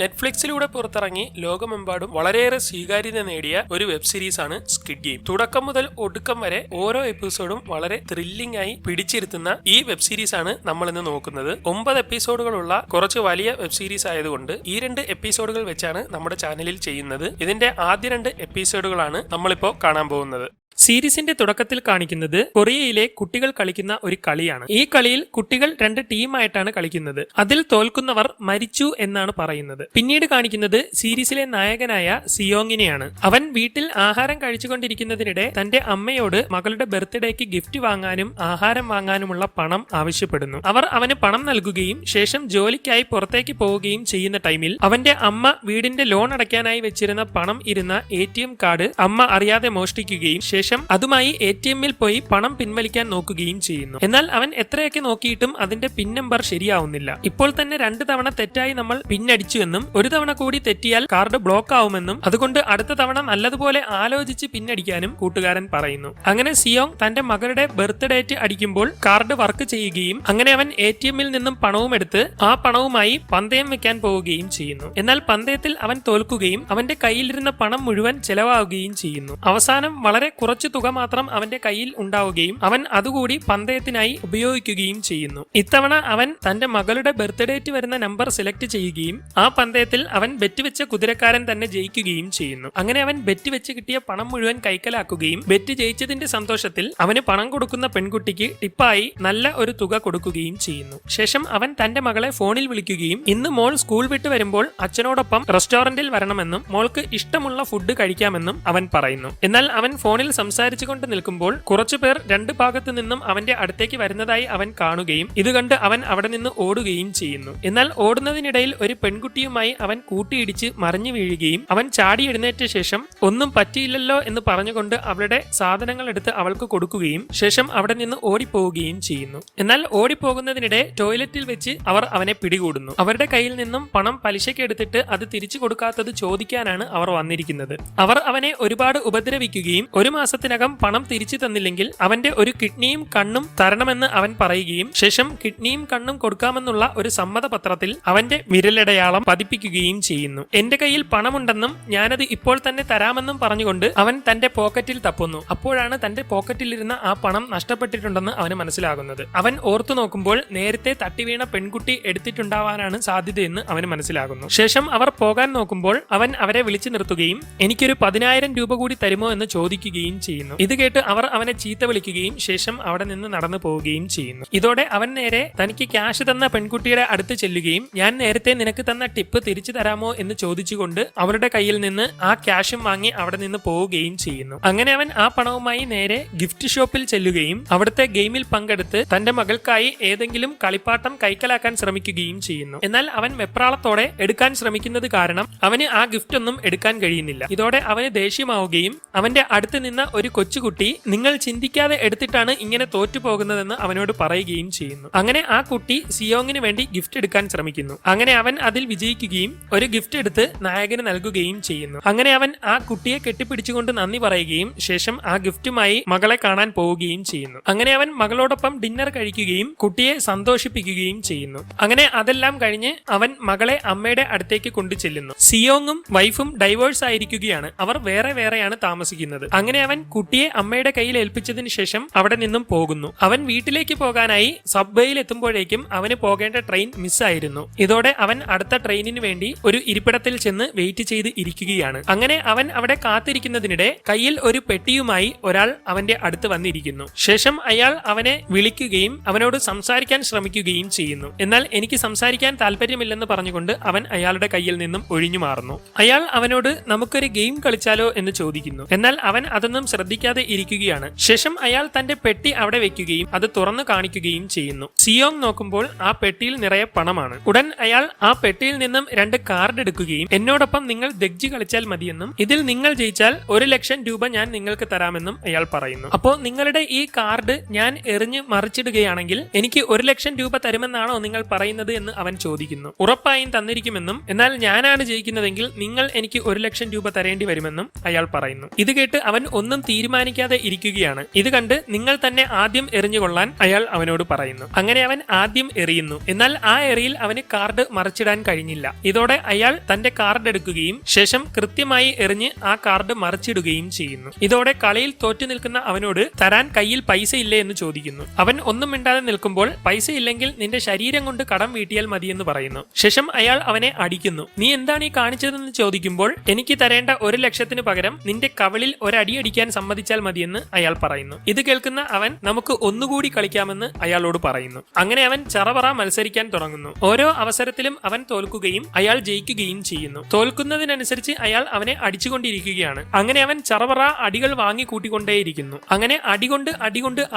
നെറ്റ്ഫ്ലിക്സിലൂടെ പുറത്തിറങ്ങി ലോകമെമ്പാടും വളരെയേറെ സ്വീകാര്യത നേടിയ ഒരു വെബ് സീരീസ് ആണ് സ്ക്വിഡ് ഗെയിം. തുടക്കം മുതൽ ഒടുക്കം വരെ ഓരോ എപ്പിസോഡും വളരെ ത്രില്ലിംഗ് ആയി പിടിച്ചിരുത്തുന്ന ഈ വെബ് സീരീസ് ആണ് നമ്മൾ ഇന്ന് നോക്കുന്നത്. 9 എപ്പിസോഡുകളുള്ള കുറച്ച് വലിയ വെബ് സീരീസ് ആയതുകൊണ്ട് ഈ 2 എപ്പിസോഡുകൾ വെച്ചാണ് നമ്മുടെ ചാനലിൽ ചെയ്യുന്നത്. ഇതിന്റെ ആദ്യ 2 എപ്പിസോഡുകളാണ് നമ്മളിപ്പോ കാണാൻ പോകുന്നത്. സീരീസിന്റെ തുടക്കത്തിൽ കാണിക്കുന്നത് കൊറിയയിലെ കുട്ടികൾ കളിക്കുന്ന ഒരു കളിയാണ്. ഈ കളിയിൽ കുട്ടികൾ 2 ടീമായിട്ടാണ് കളിക്കുന്നത്. അതിൽ തോൽക്കുന്നവർ മരിച്ചു എന്നാണ് പറയുന്നത്. പിന്നീട് കാണിക്കുന്നത് സീരീസിലെ നായകനായ സിയോങ്ങിനെയാണ്. അവൻ വീട്ടിൽ ആഹാരം കഴിച്ചുകൊണ്ടിരിക്കുന്നതിനിടെ തന്റെ അമ്മയോട് മകളുടെ ബർത്ത്ഡേക്ക് ഗിഫ്റ്റ് വാങ്ങാനും ആഹാരം വാങ്ങാനുമുള്ള പണം ആവശ്യപ്പെടുന്നു. അവർ അവന് പണം നൽകുകയും ശേഷം ജോലിക്കായി പുറത്തേക്ക് പോവുകയും ചെയ്യുന്ന ടൈമിൽ അവന്റെ അമ്മ വീടിന്റെ ലോൺ അടയ്ക്കാനായി വെച്ചിരുന്ന പണം ഇരുന്ന ATM കാർഡ് അമ്മ അറിയാതെ മോഷ്ടിക്കുകയും ശേഷം അതുമായി ATM-ൽ പോയി പണം പിൻവലിക്കാൻ നോക്കുകയും ചെയ്യുന്നു. എന്നാൽ അവൻ എത്രയൊക്കെ നോക്കിയിട്ടും അതിന്റെ പിൻ നമ്പർ ശരിയാവുന്നില്ല. ഇപ്പോൾ തന്നെ 2 തവണ തെറ്റായി നമ്മൾ പിന്നടിച്ചു എന്നും 1 തവണ കൂടി തെറ്റിയാൽ കാർഡ് ബ്ലോക്ക് ആവുമെന്നും അതുകൊണ്ട് അടുത്ത തവണ നല്ലതുപോലെ ആലോചിച്ച് പിന്നടിക്കാനും കൂട്ടുകാരൻ പറയുന്നു. അങ്ങനെ സിയോങ് തന്റെ മകളുടെ ബർത്ത് ഡേറ്റ് അടിക്കുമ്പോൾ കാർഡ് വർക്ക് ചെയ്യുകയും അങ്ങനെ അവൻ ATM-ൽ നിന്നും പണവും എടുത്ത് ആ പണവുമായി പന്തയം വെക്കാൻ പോവുകയും ചെയ്യുന്നു. എന്നാൽ പന്തയത്തിൽ അവൻ തോൽക്കുകയും അവന്റെ കയ്യിലിരുന്ന പണം മുഴുവൻ ചെലവാവുകയും ചെയ്യുന്നു. അവസാനം വളരെ കുറച്ച് തുക മാത്രം അവന്റെ കയ്യിൽ ഉണ്ടാവുകയും അവൻ അതുകൂടി പന്തയത്തിനായി ഉപയോഗിക്കുകയും ചെയ്യുന്നു. ഇത്തവണ അവൻ തന്റെ മകളുടെ ബർത്ത് ഡേറ്റ് വരുന്ന നമ്പർ സെലക്ട് ചെയ്യുകയും ആ പന്തയത്തിൽ അവൻ ബെറ്റ് വെച്ച കുതിരക്കാരൻ തന്നെ ജയിക്കുകയും ചെയ്യുന്നു. അങ്ങനെ അവൻ ബെറ്റ് വെച്ച് കിട്ടിയ പണം മുഴുവൻ കൈക്കലാക്കുകയും ബെറ്റ് ജയിച്ചതിന്റെ സന്തോഷത്തിൽ അവന് പണം കൊടുക്കുന്ന പെൺകുട്ടിക്ക് ടിപ്പായി നല്ല ഒരു തുക കൊടുക്കുകയും ചെയ്യുന്നു. ശേഷം അവൻ തന്റെ മകളെ ഫോണിൽ വിളിക്കുകയും ഇന്ന് മോൾ സ്കൂൾ വിട്ട് വരുമ്പോൾ അച്ഛനോടൊപ്പം റെസ്റ്റോറന്റിൽ വരണമെന്നും മോൾക്ക് ഇഷ്ടമുള്ള ഫുഡ് കഴിക്കാമെന്നും അവൻ പറയുന്നു. എന്നാൽ അവൻ ഫോണിൽ സംസാരിച്ചുകൊണ്ട് നിൽക്കുമ്പോൾ കുറച്ചുപേർ 2 ഭാഗത്തു നിന്നും അവന്റെ അടുത്തേക്ക് വരുന്നതായി അവൻ കാണുകയും ഇത് കണ്ട് അവൻ അവിടെ നിന്ന് ഓടുകയും ചെയ്യുന്നു. എന്നാൽ ഓടുന്നതിനിടയിൽ ഒരു പെൺകുട്ടിയുമായി അവൻ കൂട്ടിയിടിച്ച് മറിഞ്ഞു വീഴുകയും അവൻ ചാടി എഴുന്നേറ്റ ശേഷം ഒന്നും പറ്റിയില്ലല്ലോ എന്ന് പറഞ്ഞുകൊണ്ട് അവളുടെ സാധനങ്ങൾ എടുത്ത് അവൾക്ക് കൊടുക്കുകയും ശേഷം അവിടെ നിന്ന് ഓടിപ്പോവുകയും ചെയ്യുന്നു. എന്നാൽ ഓടിപ്പോകുന്നതിനിടെ ടോയ്ലറ്റിൽ വെച്ച് അവർ അവനെ പിടികൂടുന്നു. അവരുടെ കയ്യിൽ നിന്നും പണം പലിശയ്ക്ക് എടുത്തിട്ട് അത് തിരിച്ചു കൊടുക്കാത്തത് ചോദിക്കാനാണ് അവർ വന്നിരിക്കുന്നത്. അവർ അവനെ ഒരുപാട് ഉപദ്രവിക്കുകയും 1 മാസത്തിനകം പണം തിരിച്ചു തന്നില്ലെങ്കിൽ അവന്റെ ഒരു കിഡ്നിയും കണ്ണും തരണമെന്ന് അവൻ പറയുകയും ശേഷം കിഡ്നിയും കണ്ണും കൊടുക്കാമെന്നുള്ള ഒരു സമ്മതപത്രത്തിൽ അവന്റെ വിരലടയാളം പതിപ്പിക്കുകയും ചെയ്യുന്നു. എന്റെ കയ്യിൽ പണമുണ്ടെന്നും ഞാനത് ഇപ്പോൾ തന്നെ തരാമെന്നും പറഞ്ഞുകൊണ്ട് അവൻ തന്റെ പോക്കറ്റിൽ തപ്പുന്നു. അപ്പോഴാണ് തന്റെ പോക്കറ്റിലിരുന്ന ആ പണം നഷ്ടപ്പെട്ടിട്ടുണ്ടെന്ന് അവന് മനസ്സിലാകുന്നത്. അവൻ ഓർത്തു നോക്കുമ്പോൾ നേരത്തെ തട്ടിവീണ പെൺകുട്ടി എടുത്തിട്ടുണ്ടാവാനാണ് സാധ്യതയെന്ന് അവന് മനസ്സിലാകുന്നു. ശേഷം അവർ പോകാൻ നോക്കുമ്പോൾ അവൻ അവരെ വിളിച്ചു നിർത്തുകയും എനിക്കൊരു 10,000 രൂപ കൂടി തരുമോ എന്ന് ചോദിക്കുകയും ചെയ്യുന്നു. ഇത് കേട്ട് അവർ അവനെ ചീത്ത വിളിക്കുകയും ശേഷം അവിടെ നിന്ന് നടന്നു പോവുകയും ചെയ്യുന്നു. ഇതോടെ അവൻ നേരെ തനിക്ക് ക്യാഷ് തന്ന പെൺകുട്ടിയുടെ അടുത്ത് ചെല്ലുകയും ഞാൻ നേരത്തെ നിനക്ക് തന്ന ടിപ്പ് തിരിച്ചു തരാമോ എന്ന് ചോദിച്ചുകൊണ്ട് അവരുടെ കയ്യിൽ നിന്ന് ആ ക്യാഷും വാങ്ങി അവിടെ നിന്ന് പോവുകയും ചെയ്യുന്നു. അങ്ങനെ അവൻ ആ പണവുമായി നേരെ ഗിഫ്റ്റ് ഷോപ്പിൽ ചെല്ലുകയും അവിടുത്തെ ഗെയിമിൽ പങ്കെടുത്ത് തന്റെ മകൾക്കായി ഏതെങ്കിലും കളിപ്പാട്ടം കൈക്കലാക്കാൻ ശ്രമിക്കുകയും ചെയ്യുന്നു. എന്നാൽ അവൻ വെപ്രാളത്തോടെ എടുക്കാൻ ശ്രമിക്കുന്നത് കാരണം അവന് ആ ഗിഫ്റ്റ് ഒന്നും എടുക്കാൻ കഴിയുന്നില്ല. ഇതോടെ അവന് ദേഷ്യമാവുകയും അവന്റെ അടുത്ത് നിന്ന ഒരു കൊച്ചുകുട്ടി നിങ്ങൾ ചിന്തിക്കാതെ എടുത്തിട്ടാണ് ഇങ്ങനെ തോറ്റുപോകുന്നതെന്ന് അവനോട് പറയുകയും ചെയ്യുന്നു. അങ്ങനെ ആ കുട്ടി സിയോങ്ങിന് വേണ്ടി ഗിഫ്റ്റ് എടുക്കാൻ ശ്രമിക്കുന്നു. അങ്ങനെ അവൻ അതിൽ വിജയിക്കുകയും ഒരു ഗിഫ്റ്റ് എടുത്ത് നായകന് നൽകുകയും ചെയ്യുന്നു. അങ്ങനെ അവൻ ആ കുട്ടിയെ കെട്ടിപ്പിടിച്ചുകൊണ്ട് നന്ദി പറയുകയും ശേഷം ആ ഗിഫ്റ്റുമായി മകളെ കാണാൻ പോവുകയും ചെയ്യുന്നു. അങ്ങനെ അവൻ മകളോടൊപ്പം ഡിന്നർ കഴിക്കുകയും കുട്ടിയെ സന്തോഷിപ്പിക്കുകയും ചെയ്യുന്നു. അങ്ങനെ അതെല്ലാം കഴിഞ്ഞ് അവൻ മകളെ അമ്മയുടെ അടുത്തേക്ക് കൊണ്ടു ചെല്ലുന്നു. സിയോങ്ങും വൈഫും ഡൈവേഴ്സ് ആയിരിക്കുകയാണ്. അവർ വേറെയാണ് താമസിക്കുന്നത്. അങ്ങനെ അവൻ കുട്ടിയെ അമ്മയുടെ കയ്യിൽ ഏൽപ്പിച്ചതിന് ശേഷം അവിടെ നിന്നും പോകുന്നു. അവൻ വീട്ടിലേക്ക് പോകാനായി സബ്വേയിൽ എത്തുമ്പോഴേക്കും അവന് പോകേണ്ട ട്രെയിൻ മിസ്സായിരുന്നു. ഇതോടെ അവൻ അടുത്ത ട്രെയിനിന് വേണ്ടി ഒരു ഇരിപ്പിടത്തിൽ ചെന്ന് വെയിറ്റ് ചെയ്ത് ഇരിക്കുകയാണ്. അങ്ങനെ അവൻ അവിടെ കാത്തിരിക്കുന്നതിനിടെ കയ്യിൽ ഒരു പെട്ടിയുമായി ഒരാൾ അവന്റെ അടുത്ത് വന്നിരിക്കുന്നു. ശേഷം അയാൾ അവനെ വിളിക്കുകയും അവനോട് സംസാരിക്കാൻ ശ്രമിക്കുകയും ചെയ്യുന്നു. എന്നാൽ എനിക്ക് സംസാരിക്കാൻ താല്പര്യമില്ലെന്ന് പറഞ്ഞുകൊണ്ട് അവൻ അയാളുടെ കയ്യിൽ നിന്നും ഒഴിഞ്ഞു മാറുന്നു. അയാൾ അവനോട് നമുക്കൊരു ഗെയിം കളിച്ചാലോ എന്ന് ചോദിക്കുന്നു. എന്നാൽ അവൻ അതൊന്നും ശ്രദ്ധിക്കാതെ ഇരിക്കുകയാണ്. ശേഷം അയാൾ തന്റെ പെട്ടി അവിടെ വെക്കുകയും അത് തുറന്നു കാണിക്കുകയും ചെയ്യുന്നു. സിയോങ് നോക്കുമ്പോൾ ആ പെട്ടിയിൽ നിറയെ പണമാണ്. ഉടൻ അയാൾ ആ പെട്ടിയിൽ നിന്നും 2 കാർഡ് എടുക്കുകയും എന്നോടൊപ്പം നിങ്ങൾ ദഗ്ജി കളിച്ചാൽ മതിയെന്നും ഇതിൽ നിങ്ങൾ ജയിച്ചാൽ 1,00,000 രൂപ ഞാൻ നിങ്ങൾക്ക് തരാമെന്നും അയാൾ പറയുന്നു. അപ്പോ നിങ്ങളുടെ ഈ കാർഡ് ഞാൻ എറിഞ്ഞ് മറിച്ചിടുകയാണെങ്കിൽ എനിക്ക് 1,00,000 രൂപ തരുമെന്നാണോ നിങ്ങൾ പറയുന്നത് എന്ന് അവൻ ചോദിക്കുന്നു. ഉറപ്പായും തന്നിരിക്കുമെന്നും എന്നാൽ ഞാനാണ് ജയിക്കുന്നതെങ്കിൽ നിങ്ങൾ എനിക്ക് 1,00,000 രൂപ തരേണ്ടി വരുമെന്നും അയാൾ പറയുന്നു. ഇത് കേട്ട് അവൻ ഒന്ന് ഒന്നും തീരുമാനിക്കാതെ ഇരിക്കുകയാണ്. ഇത് കണ്ട് നിങ്ങൾ തന്നെ ആദ്യം എറിഞ്ഞുകൊള്ളാൻ അയാൾ അവനോട് പറയുന്നു. അങ്ങനെ അവൻ ആദ്യം എറിയുന്നു. എന്നാൽ ആ എറിയിൽ അവന് കാർഡ് മറിച്ചിടാൻ കഴിഞ്ഞില്ല. ഇതോടെ അയാൾ തന്റെ കാർഡ് എടുക്കുകയും ശേഷം കൃത്യമായി എറിഞ്ഞ് ആ കാർഡ് മറിച്ചിടുകയും ചെയ്യുന്നു. ഇതോടെ കളിയിൽ തോറ്റു നിൽക്കുന്ന അവനോട് തരാൻ കയ്യിൽ പൈസ ഇല്ലേ എന്ന് ചോദിക്കുന്നു. അവൻ ഒന്നും മിണ്ടാതെ നിൽക്കുമ്പോൾ പൈസ ഇല്ലെങ്കിൽ നിന്റെ ശരീരം കൊണ്ട് കടം വീട്ടിയാൽ മതിയെന്ന് പറയുന്നു. ശേഷം അയാൾ അവനെ അടിക്കുന്നു. നീ എന്താണ് ഈ കാണിച്ചതെന്ന് ചോദിക്കുമ്പോൾ എനിക്ക് തരേണ്ട 1 ലക്ഷത്തിന് പകരം നിന്റെ കവിളിൽ ഒരടി അടിക്കാൻ സമ്മതിച്ചാൽ മതിയെന്ന് അയാൾ പറയുന്നു. ഇത് കേൾക്കുന്ന അവൻ നമുക്ക് ഒന്നുകൂടി കളിക്കാമെന്ന് അയാളോട് പറയുന്നു. അങ്ങനെ അവൻ ചറപറ മത്സരിക്കാൻ തുടങ്ങുന്നു. ഓരോ അവസരത്തിലും അവൻ തോൽക്കുകയും അയാൾ ജയിക്കുകയും ചെയ്യുന്നു. തോൽക്കുന്നതിനനുസരിച്ച് അയാൾ അവനെ അടിച്ചുകൊണ്ടിരിക്കുകയാണ്. അങ്ങനെ അവൻ ചറപറ അടികൾ വാങ്ങി കൂട്ടിക്കൊണ്ടേയിരിക്കുന്നു. അങ്ങനെ അടികൊണ്ട്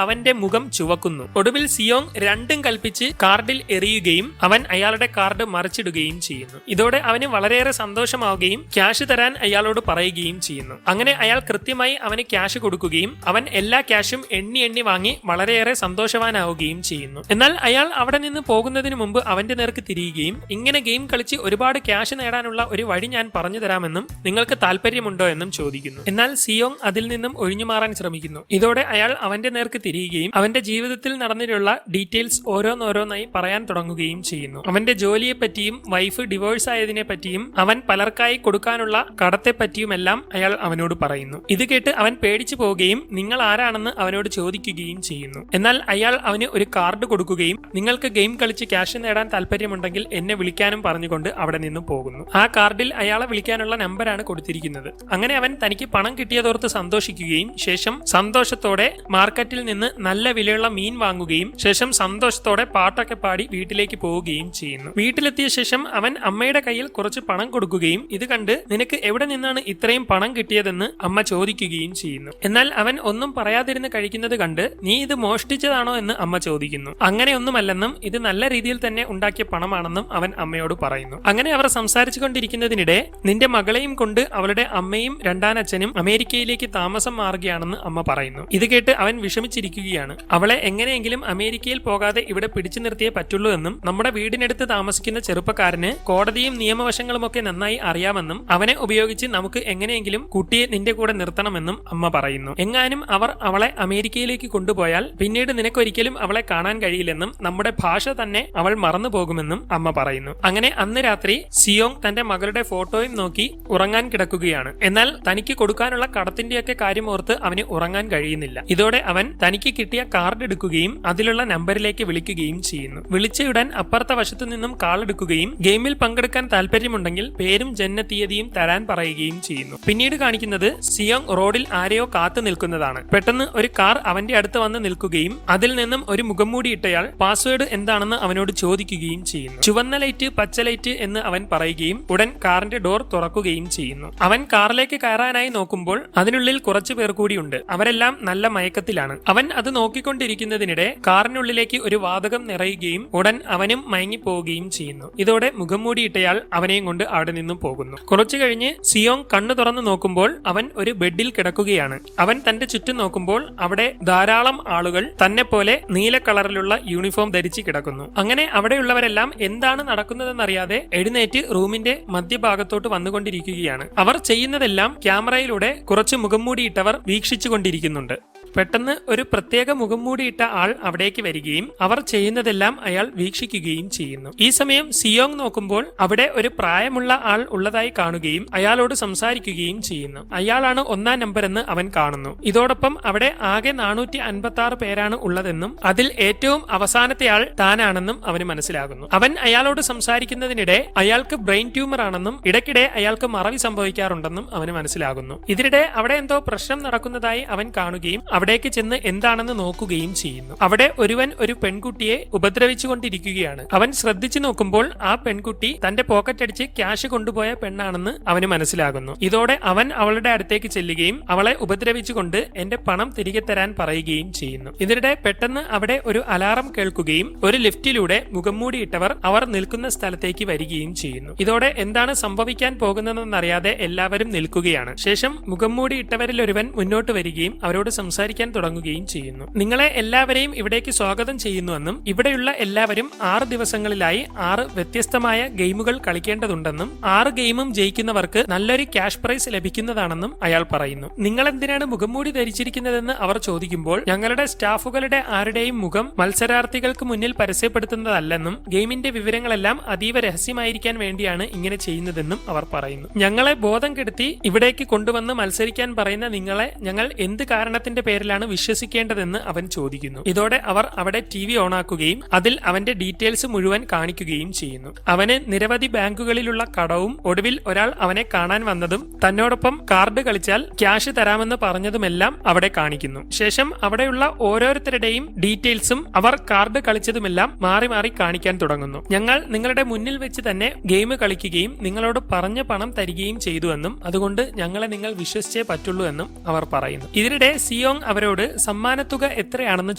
അവന്റെ മുഖം ചുവക്കുന്നു. ഒടുവിൽ സിയോങ് രണ്ടും കൽപ്പിച്ച് കാർഡിൽ എറിയുകയും അവൻ അയാളുടെ കാർഡ് മറിച്ചിടുകയും ചെയ്യുന്നു. ഇതോടെ അവന് വളരെയേറെ സന്തോഷമാവുകയും ക്യാഷ് തരാൻ അയാളോട് പറയുകയും ചെയ്യുന്നു. അങ്ങനെ അയാൾ കൃത്യമായി അവന് ക്യാഷ് കൊടുക്കുകയും അവൻ എല്ലാ ക്യാഷും എണ്ണി വാങ്ങി വളരെയേറെ സന്തോഷവാനാവുകയും ചെയ്യുന്നു. എന്നാൽ അയാൾ അവിടെ നിന്ന് പോകുന്നതിന് മുമ്പ് അവന്റെ നേർക്ക് തിരിയുകയും ഇങ്ങനെ ഗെയിം കളിച്ച് ഒരുപാട് ക്യാഷ് നേടാനുള്ള ഒരു വഴി ഞാൻ പറഞ്ഞു തരാമെന്നും നിങ്ങൾക്ക് താല്പര്യമുണ്ടോ എന്നും ചോദിക്കുന്നു. എന്നാൽ സിയോങ് അതിൽ നിന്നും ഒഴിഞ്ഞു മാറാൻ ശ്രമിക്കുന്നു. ഇതോടെ അയാൾ അവന്റെ നേർക്ക് തിരിയുകയും അവന്റെ ജീവിതത്തിൽ നടന്നിട്ടുള്ള ഡീറ്റെയിൽസ് ഓരോന്നോരോന്നായി പറയാൻ തുടങ്ങുകയും ചെയ്യുന്നു. അവന്റെ ജോലിയെ പറ്റിയും വൈഫ് ഡിവോഴ്സ് ആയതിനെ പറ്റിയും അവൻ പലർക്കായി കൊടുക്കാനുള്ള കടത്തെ പറ്റിയുമെല്ലാം അയാൾ അവനോട് പറയുന്നു. ഇത് കേട്ട് അവൻ പേടിച്ചു പോവുകയും നിങ്ങൾ ആരാണെന്ന് അവനോട് ചോദിക്കുകയും ചെയ്യുന്നു. എന്നാൽ അയാൾ അവന് ഒരു കാർഡ് കൊടുക്കുകയും നിങ്ങൾക്ക് ഗെയിം കളിച്ച് ക്യാഷ് നേടാൻ താല്പര്യമുണ്ടെങ്കിൽ എന്നെ വിളിക്കാനും പറഞ്ഞുകൊണ്ട് അവിടെ നിന്നും പോകുന്നു. ആ കാർഡിൽ അയാളെ വിളിക്കാനുള്ള നമ്പറാണ് കൊടുത്തിരിക്കുന്നത്. അങ്ങനെ അവൻ തനിക്ക് പണം കിട്ടിയതോർത്ത് സന്തോഷിക്കുകയും ശേഷം സന്തോഷത്തോടെ മാർക്കറ്റിൽ നിന്ന് നല്ല വിലയുള്ള മീൻ വാങ്ങുകയും ശേഷം സന്തോഷത്തോടെ പാട്ടൊക്കെ പാടി വീട്ടിലേക്ക് പോവുകയും ചെയ്യുന്നു. വീട്ടിലെത്തിയ ശേഷം അവൻ അമ്മയുടെ കയ്യിൽ കുറച്ച് പണം കൊടുക്കുകയും ഇത് കണ്ട് നിനക്ക് എവിടെ നിന്നാണ് ഇത്രയും പണം കിട്ടിയതെന്ന് അമ്മ ചോദിക്കുകയും ചെയ്യുന്നു. എന്നാൽ അവൻ ഒന്നും പറയാതിരുന്ന് കഴിക്കുന്നത് കണ്ട് നീ ഇത് മോഷ്ടിച്ചതാണോ എന്ന് അമ്മ ചോദിക്കുന്നു. അങ്ങനെയൊന്നുമല്ലെന്നും ഇത് നല്ല രീതിയിൽ തന്നെ ഉണ്ടാക്കിയ പണമാണെന്നും അവൻ അമ്മയോട് പറയുന്നു. അങ്ങനെ അവർ സംസാരിച്ചു കൊണ്ടിരിക്കുന്നതിനിടെ നിന്റെ മകളെയും കൊണ്ട് അവളുടെ അമ്മയും രണ്ടാനച്ഛനും അമേരിക്കയിലേക്ക് താമസം മാറുകയാണെന്ന് അമ്മ പറയുന്നു. ഇത് കേട്ട് അവൻ വിഷമിച്ചിരിക്കുകയാണ്. അവളെ എങ്ങനെയെങ്കിലും അമേരിക്കയിൽ പോകാതെ ഇവിടെ പിടിച്ചു നിർത്തിയേ പറ്റുള്ളൂ എന്നും നമ്മുടെ വീടിനടുത്ത് താമസിക്കുന്ന ചെറുപ്പക്കാരന് കോടതിയും നിയമവശങ്ങളുമൊക്കെ നന്നായി അറിയാമെന്നും അവനെ ഉപയോഗിച്ച് നമുക്ക് എങ്ങനെയെങ്കിലും കുട്ടിയെ നിന്റെ കൂടെ നിർത്തണമെന്നും അമ്മ പറയുന്നു. എങ്ങാനും അവർ അവളെ അമേരിക്കയിലേക്ക് കൊണ്ടുപോയാൽ പിന്നീട് നിനക്കൊരിക്കലും അവളെ കാണാൻ കഴിയില്ലെന്നും നമ്മുടെ ഭാഷ തന്നെ അവൾ മറന്നു പോകുമെന്നും അമ്മ പറയുന്നു. അങ്ങനെ അന്ന് രാത്രി സിയോങ് തന്റെ മകളുടെ ഫോട്ടോയും നോക്കി ഉറങ്ങാൻ കിടക്കുകയാണ്. എന്നാൽ തനിക്ക് കൊടുക്കാനുള്ള കടത്തിന്റെയൊക്കെ കാര്യമോർത്ത് അവന് ഉറങ്ങാൻ കഴിയുന്നില്ല. ഇതോടെ അവൻ തനിക്ക് കിട്ടിയ കാർഡ് എടുക്കുകയും അതിലുള്ള നമ്പറിലേക്ക് വിളിക്കുകയും ചെയ്യുന്നു. വിളിച്ചയുടൻ അപ്പുറത്തെ വശത്തു നിന്നും കാൾ എടുക്കുകയും ഗെയിമിൽ പങ്കെടുക്കാൻ താല്പര്യമുണ്ടെങ്കിൽ പേരും ജനനത്തീയതിയും തരാൻ പറയുകയും ചെയ്യുന്നു. പിന്നീട് കാണിക്കുന്നത് സിയോങ് റോഡിൽ ആരെയോ കാത്തു നിൽക്കുന്നതാണ്. പെട്ടെന്ന് ഒരു കാർ അവന്റെ അടുത്ത് വന്ന് നിൽക്കുകയും അതിൽ നിന്നും ഒരു മുഖംമൂടി ഇട്ടയാൾ പാസ്വേഡ് എന്താണെന്ന് അവനോട് ചോദിക്കുകയും ചെയ്യുന്നു. ചുവന്ന ലൈറ്റ് പച്ച ലൈറ്റ് എന്ന് അവൻ പറയുകയും ഉടൻ കാറിന്റെ ഡോർ തുറക്കുകയും ചെയ്യുന്നു. അവൻ കാറിലേക്ക് കയറാനായി നോക്കുമ്പോൾ അതിനുള്ളിൽ കുറച്ചു പേർ കൂടിയുണ്ട്. അവരെല്ലാം നല്ല മയക്കത്തിലാണ്. അവൻ അത് നോക്കിക്കൊണ്ടിരിക്കുന്നതിനിടെ കാറിനുള്ളിലേക്ക് ഒരു വാതകം നിറയുകയും ഉടൻ അവനും മയങ്ങിപ്പോവുകയും ചെയ്യുന്നു. ഇതോടെ മുഖംമൂടിയിട്ടയാൾ അവനെയും കൊണ്ട് അവിടെ നിന്നും പോകുന്നു. കുറച്ചു കഴിഞ്ഞ് സിയോങ് കണ്ണു തുറന്നു നോക്കുമ്പോൾ അവൻ ഒരു ബെഡിൽ കിടക്കുകയാണ്. അവൻ തന്റെ ചുറ്റും നോക്കുമ്പോൾ അവിടെ ധാരാളം ആളുകൾ തന്നെ പോലെ നീല കളറിലുള്ള യൂണിഫോം ധരിച്ച് കിടക്കുന്നു. അങ്ങനെ അവിടെയുള്ളവരെല്ലാം എന്താണ് നടക്കുന്നതെന്നറിയാതെ എഴുന്നേറ്റ് റൂമിന്റെ മധ്യഭാഗത്തോട്ട് വന്നുകൊണ്ടിരിക്കുകയാണ്. അവർ ചെയ്യുന്നതെല്ലാം ക്യാമറയിലൂടെ കുറച്ച് മുഖംമൂടിയിട്ടവർ വീക്ഷിച്ചുകൊണ്ടിരിക്കുന്നുണ്ട്. പെട്ടെന്ന് ഒരു പ്രത്യേക മുഖംമൂടിയിട്ട ആൾ അവിടേക്ക് വരികയും അവർ ചെയ്യുന്നതെല്ലാം അയാൾ വീക്ഷിക്കുകയും ചെയ്യുന്നു. ഈ സമയം സിയോങ് നോക്കുമ്പോൾ അവിടെ ഒരു പ്രായമുള്ള ആൾ ഉള്ളതായി കാണുകയും അയാളോട് സംസാരിക്കുകയും ചെയ്യുന്നു. അയാളാണ് 1-ാം നമ്പർ എന്ന് അവൻ കാണുന്നു. ഇതോടൊപ്പം അവിടെ ആകെ 456 പേരാണ് ഉള്ളതെന്നും അതിൽ ഏറ്റവും അവസാനത്തെ ആൾ താനാണെന്നും അവന് മനസ്സിലാകുന്നു. അവൻ അയാളോട് സംസാരിക്കുന്നതിനിടെ അയാൾക്ക് ബ്രെയിൻ ട്യൂമർ ആണെന്നും ഇടയ്ക്കിടെ അയാൾക്ക് മറവി സംഭവിക്കാറുണ്ടെന്നും അവന് മനസ്സിലാകുന്നു. ഇതിനിടെ അവിടെ എന്തോ പ്രശ്നം നടക്കുന്നതായി അവൻ കാണുകയും അവിടേക്ക് ചെന്ന് എന്താണെന്ന് നോക്കുകയും ചെയ്യുന്നു. അവിടെ ഒരുവൻ ഒരു പെൺകുട്ടിയെ ഉപദ്രവിച്ചുകൊണ്ടിരിക്കുകയാണ്. അവൻ ശ്രദ്ധിച്ചു നോക്കുമ്പോൾ ആ പെൺകുട്ടി തന്റെ പോക്കറ്റ് അടിച്ച് ക്യാഷ് കൊണ്ടുപോയ പെണ്ണാണെന്ന് അവന് മനസ്സിലാകുന്നു. ഇതോടെ അവൻ അവളുടെ അടുത്തേക്ക് ചെല്ലുകയും അവളെ ഉപദ്രവിച്ചുകൊണ്ട് എന്റെ പണം തിരികെ തരാൻ പറയുകയും ചെയ്യുന്നു. ഇതിനിടെ പെട്ടെന്ന് അവിടെ ഒരു അലാറം കേൾക്കുകയും ഒരു ലിഫ്റ്റിലൂടെ മുഖംമൂടിയിട്ടവർ അവർ നിൽക്കുന്ന സ്ഥലത്തേക്ക് വരികയും ചെയ്യുന്നു. ഇതോടെ എന്താണ് സംഭവിക്കാൻ പോകുന്നതെന്നറിയാതെ എല്ലാവരും നിൽക്കുകയാണ്. ശേഷം മുഖംമൂടിയിട്ടവരിൽ ഒരുവൻ മുന്നോട്ട് വരികയും അവരോട് സംസാരിക്കുകയും സംസാരിക്കാൻ തുടങ്ങുകയും ചെയ്യുന്നു. നിങ്ങളെ എല്ലാവരെയും ഇവിടേക്ക് സ്വാഗതം ചെയ്യുന്നുവെന്നും ഇവിടെയുള്ള എല്ലാവരും 6 ദിവസങ്ങളിലായി 6 വ്യത്യസ്തമായ ഗെയിമുകൾ കളിക്കേണ്ടതുണ്ടെന്നും 6 ഗെയിമും ജയിക്കുന്നവർക്ക് നല്ലൊരു ക്യാഷ് പ്രൈസ് ലഭിക്കുന്നതാണെന്നും അയാൾ പറയുന്നു. നിങ്ങൾ എന്തിനാണ് മുഖംമൂടി ധരിച്ചിരിക്കുന്നതെന്ന് അവർ ചോദിക്കുമ്പോൾ ഞങ്ങളുടെ സ്റ്റാഫുകളുടെ ആരുടെയും മുഖം മത്സരാർത്ഥികൾക്ക് മുന്നിൽ പരസ്യപ്പെടുത്തുന്നതല്ലെന്നും ഗെയിമിന്റെ വിവരങ്ങളെല്ലാം അതീവ രഹസ്യമായിരിക്കാൻ വേണ്ടിയാണ് ഇങ്ങനെ ചെയ്യുന്നതെന്നും അവർ പറയുന്നു. ഞങ്ങളെ ബോധം കെടുത്തി ഇവിടേക്ക് കൊണ്ടുവന്ന് മത്സരിക്കാൻ പറയുന്ന നിങ്ങളെ ഞങ്ങൾ എന്ത് കാരണത്തിന്റെ പേരിലാണ് വിശ്വസിക്കേണ്ടതെന്ന് അവൻ ചോദിക്കുന്നു. ഇതോടെ അവർ അവിടെ TV ഓണാക്കുകയും അതിൽ അവന്റെ ഡീറ്റെയിൽസ് മുഴുവൻ കാണിക്കുകയും ചെയ്യുന്നു. അവന് നിരവധി ബാങ്കുകളിലുള്ള കടവും ഒടുവിൽ ഒരാൾ അവനെ കാണാൻ വന്നതും തന്നോടൊപ്പം കാർഡ് കളിച്ചാൽ ക്യാഷ് തരാമെന്ന് പറഞ്ഞതുമെല്ലാം അവിടെ കാണിക്കുന്നു. ശേഷം അവിടെയുള്ള ഓരോരുത്തരുടെയും ഡീറ്റെയിൽസും അവർ കാർഡ് കളിച്ചതുമെല്ലാം മാറി മാറി കാണിക്കാൻ തുടങ്ങുന്നു. ഞങ്ങൾ നിങ്ങളുടെ മുന്നിൽ വെച്ച് തന്നെ ഗെയിം കളിക്കുകയും നിങ്ങളോട് പറഞ്ഞ പണം തരികയും ചെയ്തുവെന്നും അതുകൊണ്ട് ഞങ്ങളെ നിങ്ങൾ വിശ്വസിച്ചേ പറ്റുള്ളൂ എന്നും അവർ പറയുന്നു. ഇതിനിടെ സിയോങ് അവരോട് സമ്മാനത്തുക എത്രയാണെന്ന്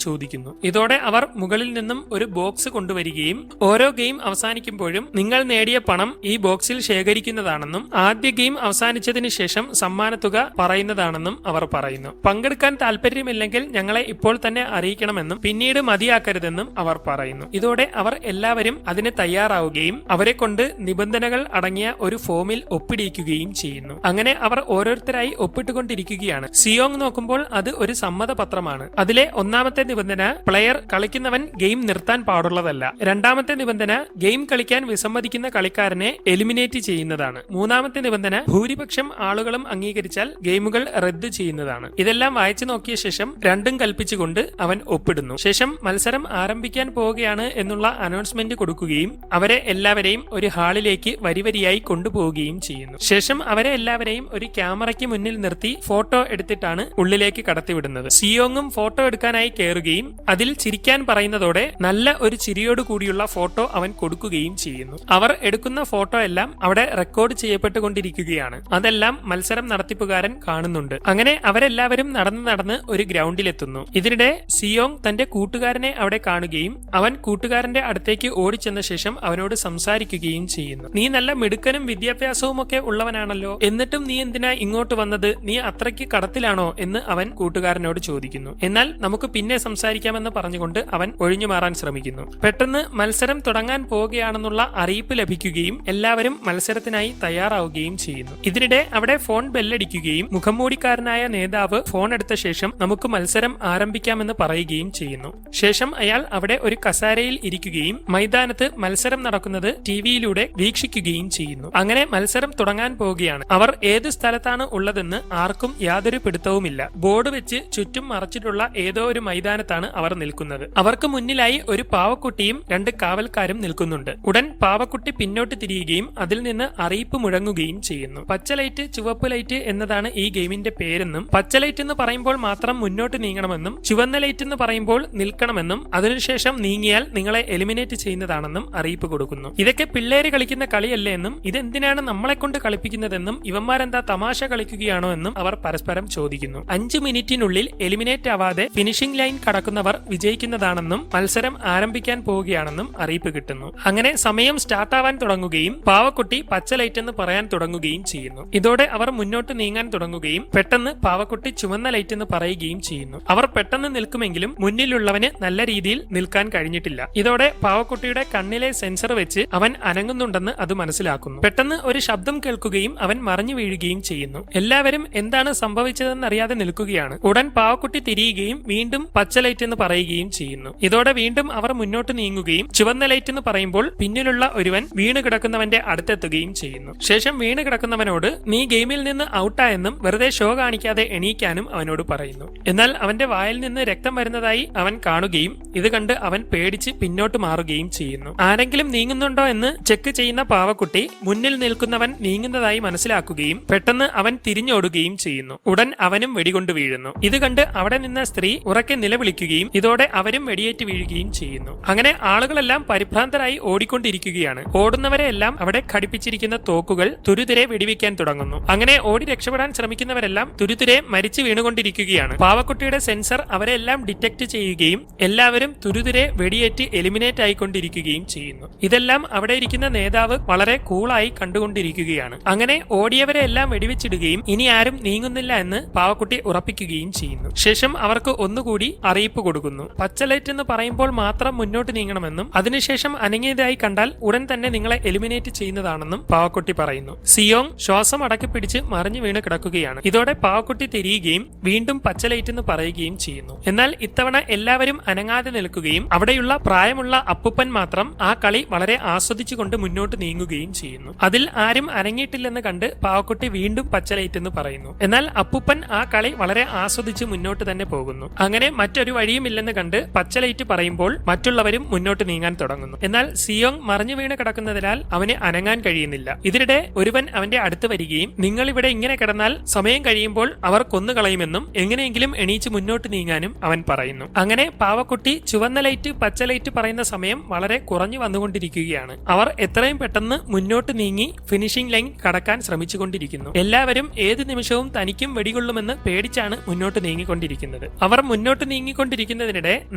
ചോദിക്കുന്നു. ഇതോടെ അവർ മുകളിൽ നിന്നും ഒരു ബോക്സ് കൊണ്ടുവരികയും ഓരോ ഗെയിം അവസാനിക്കുമ്പോഴും നിങ്ങൾ നേടിയ പണം ഈ ബോക്സിൽ ശേഖരിക്കുന്നതാണെന്നും ആദ്യ ഗെയിം അവസാനിച്ചതിന് ശേഷം സമ്മാനത്തുക പറയുന്നതാണെന്നും അവർ പറയുന്നു. പങ്കെടുക്കാൻ താല്പര്യമില്ലെങ്കിൽ ഞങ്ങളെ ഇപ്പോൾ തന്നെ അറിയിക്കണമെന്നും പിന്നീട് മതിയാക്കരുതെന്നും അവർ പറയുന്നു. ഇതോടെ അവർ എല്ലാവരും അതിന് തയ്യാറാവുകയും അവരെ കൊണ്ട് നിബന്ധനകൾ അടങ്ങിയ ഒരു ഫോമിൽ ഒപ്പിടിയിക്കുകയും ചെയ്യുന്നു. അങ്ങനെ അവർ ഓരോരുത്തരായി ഒപ്പിട്ടുകൊണ്ടിരിക്കുകയാണ്. സിയോങ് നോക്കുമ്പോൾ അത് ഒരു സമ്മതപത്രമാണ്. അതിലെ ഒന്നാമത്തെ നിബന്ധന പ്ലെയർ കളിക്കുന്നവൻ ഗെയിം നിർത്താൻ പാടുള്ളതല്ല. രണ്ടാമത്തെ നിബന്ധന ഗെയിം കളിക്കാൻ വിസമ്മതിക്കുന്ന കളിക്കാരനെ എലിമിനേറ്റ് ചെയ്യുന്നതാണ്. മൂന്നാമത്തെ നിബന്ധന ഭൂരിപക്ഷം ആളുകളും അംഗീകരിച്ചാൽ ഗെയിമുകൾ റദ്ദു ചെയ്യുന്നതാണ്. ഇതെല്ലാം വായിച്ചു നോക്കിയ ശേഷം രണ്ടും കൽപ്പിച്ചുകൊണ്ട് അവൻ ഒപ്പിടുന്നു. ശേഷം മത്സരം ആരംഭിക്കാൻ പോവുകയാണ് എന്നുള്ള അനൗൺസ്മെന്റ് കൊടുക്കുകയും അവരെ എല്ലാവരെയും ഒരു ഹാളിലേക്ക് വരിവരിയായി കൊണ്ടുപോവുകയും ചെയ്യുന്നു. ശേഷം അവരെ എല്ലാവരെയും ഒരു ക്യാമറയ്ക്ക് മുന്നിൽ നിർത്തി ഫോട്ടോ എടുത്തിട്ടാണ് ഉള്ളിലേക്ക് കടത്തിവിടുന്നത്. സിയോങ്ങും ഫോട്ടോ എടുക്കാനായി കയറുകയും അതിൽ ചിരിക്കാൻ പറയുന്നതോടെ നല്ല ഒരു ചിരിയോട് കൂടിയുള്ള ഫോട്ടോ അവൻ കൊടുക്കുകയും ചെയ്യുന്നു. അവർ എടുക്കുന്ന ഫോട്ടോ എല്ലാം അവിടെ റെക്കോർഡ് ചെയ്യപ്പെട്ടുകൊണ്ടിരിക്കുകയാണ്. അതെല്ലാം മത്സരം നടത്തിപ്പുകാരൻ കാണുന്നുണ്ട്. അങ്ങനെ അവരെല്ലാവരും നടന്ന് ഒരു ഗ്രൗണ്ടിലെത്തുന്നു. ഇതിനിടെ സിയോങ് തന്റെ കൂട്ടുകാരനെ അവിടെ കാണുകയും അവൻ കൂട്ടുകാരന്റെ അടുത്തേക്ക് ഓടിച്ചെന്ന ശേഷം അവനോട് സംസാരിക്കുകയും ചെയ്യുന്നു. നീ നല്ല മിടുക്കനും വിദ്യാഭ്യാസവും ഒക്കെ ഉള്ളവനാണല്ലോ, എന്നിട്ടും നീ എന്തിനാ ഇങ്ങോട്ട് വന്നത്? നീ അത്രയ്ക്ക് കടത്തിലാണോ എന്ന് അവൻ കൂട്ടുകാരനോട് ചോദിക്കുന്നു. എന്നാൽ നമുക്ക് പിന്നെ സംസാരിക്കാമെന്ന് പറഞ്ഞുകൊണ്ട് അവൻ ഒഴിഞ്ഞു മാറാൻ ശ്രമിക്കുന്നു. പെട്ടെന്ന് മത്സരം തുടങ്ങാൻ പോവുകയാണെന്നുള്ള അറിയിപ്പ് ലഭിക്കുകയും എല്ലാവരും മത്സരത്തിനായി തയ്യാറാവുകയും ചെയ്യുന്നു. ഇതിനിടെ അവിടെ ഫോൺ ബെല്ലടിക്കുകയും മുഖംമൂടിക്കാരനായ നേതാവ് ഫോൺ എടുത്ത ശേഷം നമുക്ക് മത്സരം ആരംഭിക്കാമെന്ന് പറയുകയും ചെയ്യുന്നു. ശേഷം അയാൾ അവിടെ ഒരു കസാരയിൽ ഇരിക്കുകയും മൈതാനത്ത് മത്സരം നടക്കുന്നത് ടിവിയിലൂടെ വീക്ഷിക്കുകയും ചെയ്യുന്നു. അങ്ങനെ മത്സരം തുടങ്ങാൻ പോവുകയാണ്. അവർ ഏത് സ്ഥലത്താണ് ഉള്ളതെന്ന് ആർക്കും യാതൊരു പിടുത്തവുമില്ല. ബോർഡ് വെച്ച് ചുറ്റും മറച്ചിട്ടുള്ള ഏതോ ഒരു മൈതാനത്താണ് അവർ നിൽക്കുന്നത്. അവർക്ക് മുന്നിലായി ഒരു പാവക്കുട്ടിയും 2 കാവൽക്കാരും നിൽക്കുന്നുണ്ട്. ഉടൻ പാവക്കുട്ടി പിന്നോട്ട് തിരിയുകയും അതിൽ നിന്ന് അറിയിപ്പ് മുഴങ്ങുകയും ചെയ്യുന്നു. പച്ച ലൈറ്റ് ചുവപ്പ് ലൈറ്റ് എന്നതാണ് ഈ ഗെയിമിന്റെ പേരെന്നും പച്ച ലൈറ്റ് എന്ന് പറയുമ്പോൾ മാത്രം മുന്നോട്ട് നീങ്ങണമെന്നും ചുവന്ന ലൈറ്റ് എന്ന് പറയുമ്പോൾ നിൽക്കണമെന്നും അതിനുശേഷം നീങ്ങിയാൽ നിങ്ങളെ എലിമിനേറ്റ് ചെയ്യുന്നതാണെന്നും അറിയിപ്പ് കൊടുക്കുന്നു. ഇതൊക്കെ പിള്ളേര് കളിക്കുന്ന കളിയല്ലേ എന്നും ഇതെന്തിനാണ് നമ്മളെ കൊണ്ട് കളിപ്പിക്കുന്നതെന്നും ഇവന്മാരെന്താ തമാശ കളിക്കുകയാണോ എന്നും അവർ പരസ്പരം ചോദിക്കുന്നു. 5 മിനിറ്റിനുള്ളിൽ എലിമിനേറ്റ് ആവാതെ ഫിനിഷിംഗ് ലൈൻ കടക്കുന്നവർ വിജയിക്കുന്നതാണെന്നും മത്സരം ആരംഭിക്കാൻ പോവുകയാണെന്നും അറിയിപ്പ് കിട്ടുന്നു. അങ്ങനെ സമയം സ്റ്റാർട്ടാവാൻ തുടങ്ങുകയും പാവക്കുട്ടി പച്ച ലൈറ്റ് എന്ന് പറയാൻ തുടങ്ങുകയും ചെയ്യുന്നു. ഇതോടെ അവർ മുന്നോട്ട് നീങ്ങാൻ തുടങ്ങുകയും പെട്ടെന്ന് പാവക്കുട്ടി ചുവന്ന ലൈറ്റ് എന്ന് പറയുകയും ചെയ്യുന്നു. അവർ പെട്ടെന്ന് നിൽക്കുമെങ്കിലും മുന്നിലുള്ളവന് നല്ല രീതിയിൽ നിൽക്കാൻ കഴിഞ്ഞിട്ടില്ല. ഇതോടെ പാവക്കുട്ടിയുടെ കണ്ണിലെ സെൻസർ വെച്ച് അവൻ അനങ്ങുന്നുണ്ടെന്ന് അത് മനസ്സിലാക്കുന്നു. പെട്ടെന്ന് ഒരു ശബ്ദം കേൾക്കുകയും അവൻ മറിഞ്ഞു വീഴുകയും ചെയ്യുന്നു. എല്ലാവരും എന്താണ് സംഭവിച്ചതെന്നറിയാതെ നിൽക്കുകയാണ്. ഉടൻ പാവക്കുട്ടി തിരിയുകയും വീണ്ടും പച്ച ലൈറ്റ് എന്ന് പറയുകയും ചെയ്യുന്നു. ഇതോടെ വീണ്ടും അവർ മുന്നോട്ട് നീങ്ങുകയും ചുവന്ന ലൈറ്റ് എന്ന് പറയുമ്പോൾ പിന്നിലുള്ള ഒരുവൻ വീണ് കിടക്കുന്നവന്റെ അടുത്തെത്തുകയും ചെയ്യുന്നു. ശേഷം വീണ് കിടക്കുന്നവനോട് നീ ഗെയിമിൽ നിന്ന് ഔട്ടായെന്നും വെറുതെ ഷോ കാണിക്കാതെ എണീക്കാനും അവനോട് പറയുന്നു. എന്നാൽ അവന്റെ വായിൽ നിന്ന് രക്തം വരുന്നതായി അവൻ കാണുകയും ഇത് കണ്ട് അവൻ പേടിച്ച് പിന്നോട്ട് മാറുകയും ചെയ്യുന്നു. ആരെങ്കിലും നീങ്ങുന്നുണ്ടോ എന്ന് ചെക്ക് ചെയ്യുന്ന പാവക്കുട്ടി മുന്നിൽ നിൽക്കുന്നവൻ നീങ്ങുന്നതായി മനസ്സിലാക്കുകയും പെട്ടെന്ന് അവൻ തിരിഞ്ഞോടുകയും ചെയ്യുന്നു. ഉടൻ അവനും വെടികൊണ്ട് വീഴുന്നു. ഇത് കണ്ട് അവിടെ നിന്ന സ്ത്രീ ഉറക്കെ നിലവിളിക്കുകയും ഇതോടെ അവരും വെടിയേറ്റ് വീഴുകയും ചെയ്യുന്നു. അങ്ങനെ ആളുകളെല്ലാം പരിഭ്രാന്തരായി ഓടിക്കൊണ്ടിരിക്കുകയാണ്. ഓടുന്നവരെ എല്ലാം അവിടെ ഘടിപ്പിച്ചിരിക്കുന്ന തോക്കുകൾ തുരുതുരെ വെടിവെക്കാൻ തുടങ്ങുന്നു. അങ്ങനെ ഓടി രക്ഷപ്പെടാൻ ശ്രമിക്കുന്നവരെല്ലാം തുരുതുരെ മരിച്ചു വീണുകൊണ്ടിരിക്കുകയാണ്. പാവക്കുട്ടിയുടെ സെൻസർ അവരെല്ലാം ഡിറ്റക്ട് ചെയ്യുകയും എല്ലാവരും തുരുതുരെ വെടിയേറ്റ് എലിമിനേറ്റ് ആയിക്കൊണ്ടിരിക്കുകയും ചെയ്യുന്നു. ഇതെല്ലാം അവിടെ ഇരിക്കുന്ന നേതാവ് വളരെ കൂളായി കണ്ടുകൊണ്ടിരിക്കുകയാണ്. അങ്ങനെ ഓടിയവരെ എല്ലാം വെടിവെച്ചിടുകയും ഇനി ആരും നീങ്ങുന്നില്ല എന്ന് പാവക്കുട്ടി ഉറപ്പിക്കുകയും ചെയ്യുന്നു. ശേഷം അവർക്ക് ഒന്നുകൂടി അറിയിപ്പ് കൊടുക്കുന്നു. പച്ച ലൈറ്റ് എന്ന് പറയുമ്പോൾ മാത്രം മുന്നോട്ട് നീങ്ങണമെന്നും അതിനുശേഷം അനങ്ങിയതായി കണ്ടാൽ ഉടൻ തന്നെ നിങ്ങളെ എലിമിനേറ്റ് ചെയ്യുന്നതാണെന്നും പാവക്കുട്ടി പറയുന്നു. സിയോങ് ശ്വാസം അടക്കി പിടിച്ച് മറിഞ്ഞു വീണ് കിടക്കുകയാണ്. ഇതോടെ പാവക്കുട്ടി തിരിയുകയും വീണ്ടും പച്ച ലൈറ്റ് എന്ന് പറയുകയും ചെയ്യുന്നു. എന്നാൽ ഇത്തവണ എല്ലാവരും അനങ്ങാതെ നിൽക്കുകയും അവിടെയുള്ള പ്രായമുള്ള അപ്പുപ്പൻ മാത്രം ആ കളി വളരെ ആസ്വദിച്ചുകൊണ്ട് മുന്നോട്ട് നീങ്ങുകയും ചെയ്യുന്നു. അതിൽ ആരും അനങ്ങിയിട്ടില്ലെന്ന് കണ്ട് പാവക്കുട്ടി വീണ്ടും പച്ച ലൈറ്റ് എന്ന് പറയുന്നു. എന്നാൽ അപ്പുപ്പൻ ആ കളി വളരെ ആസ്വദിച്ച് മുന്നോട്ട് തന്നെ പോകുന്നു. അങ്ങനെ മറ്റൊരു വഴിയുമില്ലെന്ന് കണ്ട് പച്ച ലൈറ്റ് പറയുമ്പോൾ മറ്റുള്ളവരും മുന്നോട്ട് നീങ്ങാൻ തുടങ്ങുന്നു. എന്നാൽ സിയോങ് മറിഞ്ഞു വീണ് കിടക്കുന്നതിനാൽ അവന് അനങ്ങാൻ കഴിയുന്നില്ല. ഇതിനിടെ ഒരുവൻ അവന്റെ അടുത്ത് വരികയും നിങ്ങൾ ഇവിടെ ഇങ്ങനെ കിടന്നാൽ സമയം കഴിയുമ്പോൾ അവർ കൊന്നുകളയുമെന്നും എങ്ങനെയെങ്കിലും എണീച്ച് മുന്നോട്ട് നീങ്ങാനും അവൻ പറയുന്നു. അങ്ങനെ പാവക്കുട്ടി ചുവന്ന ലൈറ്റ് പച്ച ലൈറ്റ് പറയുന്ന സമയം വളരെ കുറഞ്ഞു വന്നുകൊണ്ടിരിക്കുകയാണ്. അവർ എത്രയും പെട്ടെന്ന് മുന്നോട്ട് നീങ്ങി ഫിനിഷിംഗ് ലൈൻ കടക്കാൻ ശ്രമിച്ചുകൊണ്ടിരിക്കുന്നു. എല്ലാവരും ഏത് നിമിഷവും തനിക്കും വെടികൊള്ളുമെന്ന് പേടിച്ചാണ് മുന്നോട്ട് നീങ്ങിക്കൊണ്ടിരിക്കുന്നത്. അവർ മുന്നോട്ട് നീങ്ങിക്കൊണ്ടിരിക്കുന്നതിനിടെ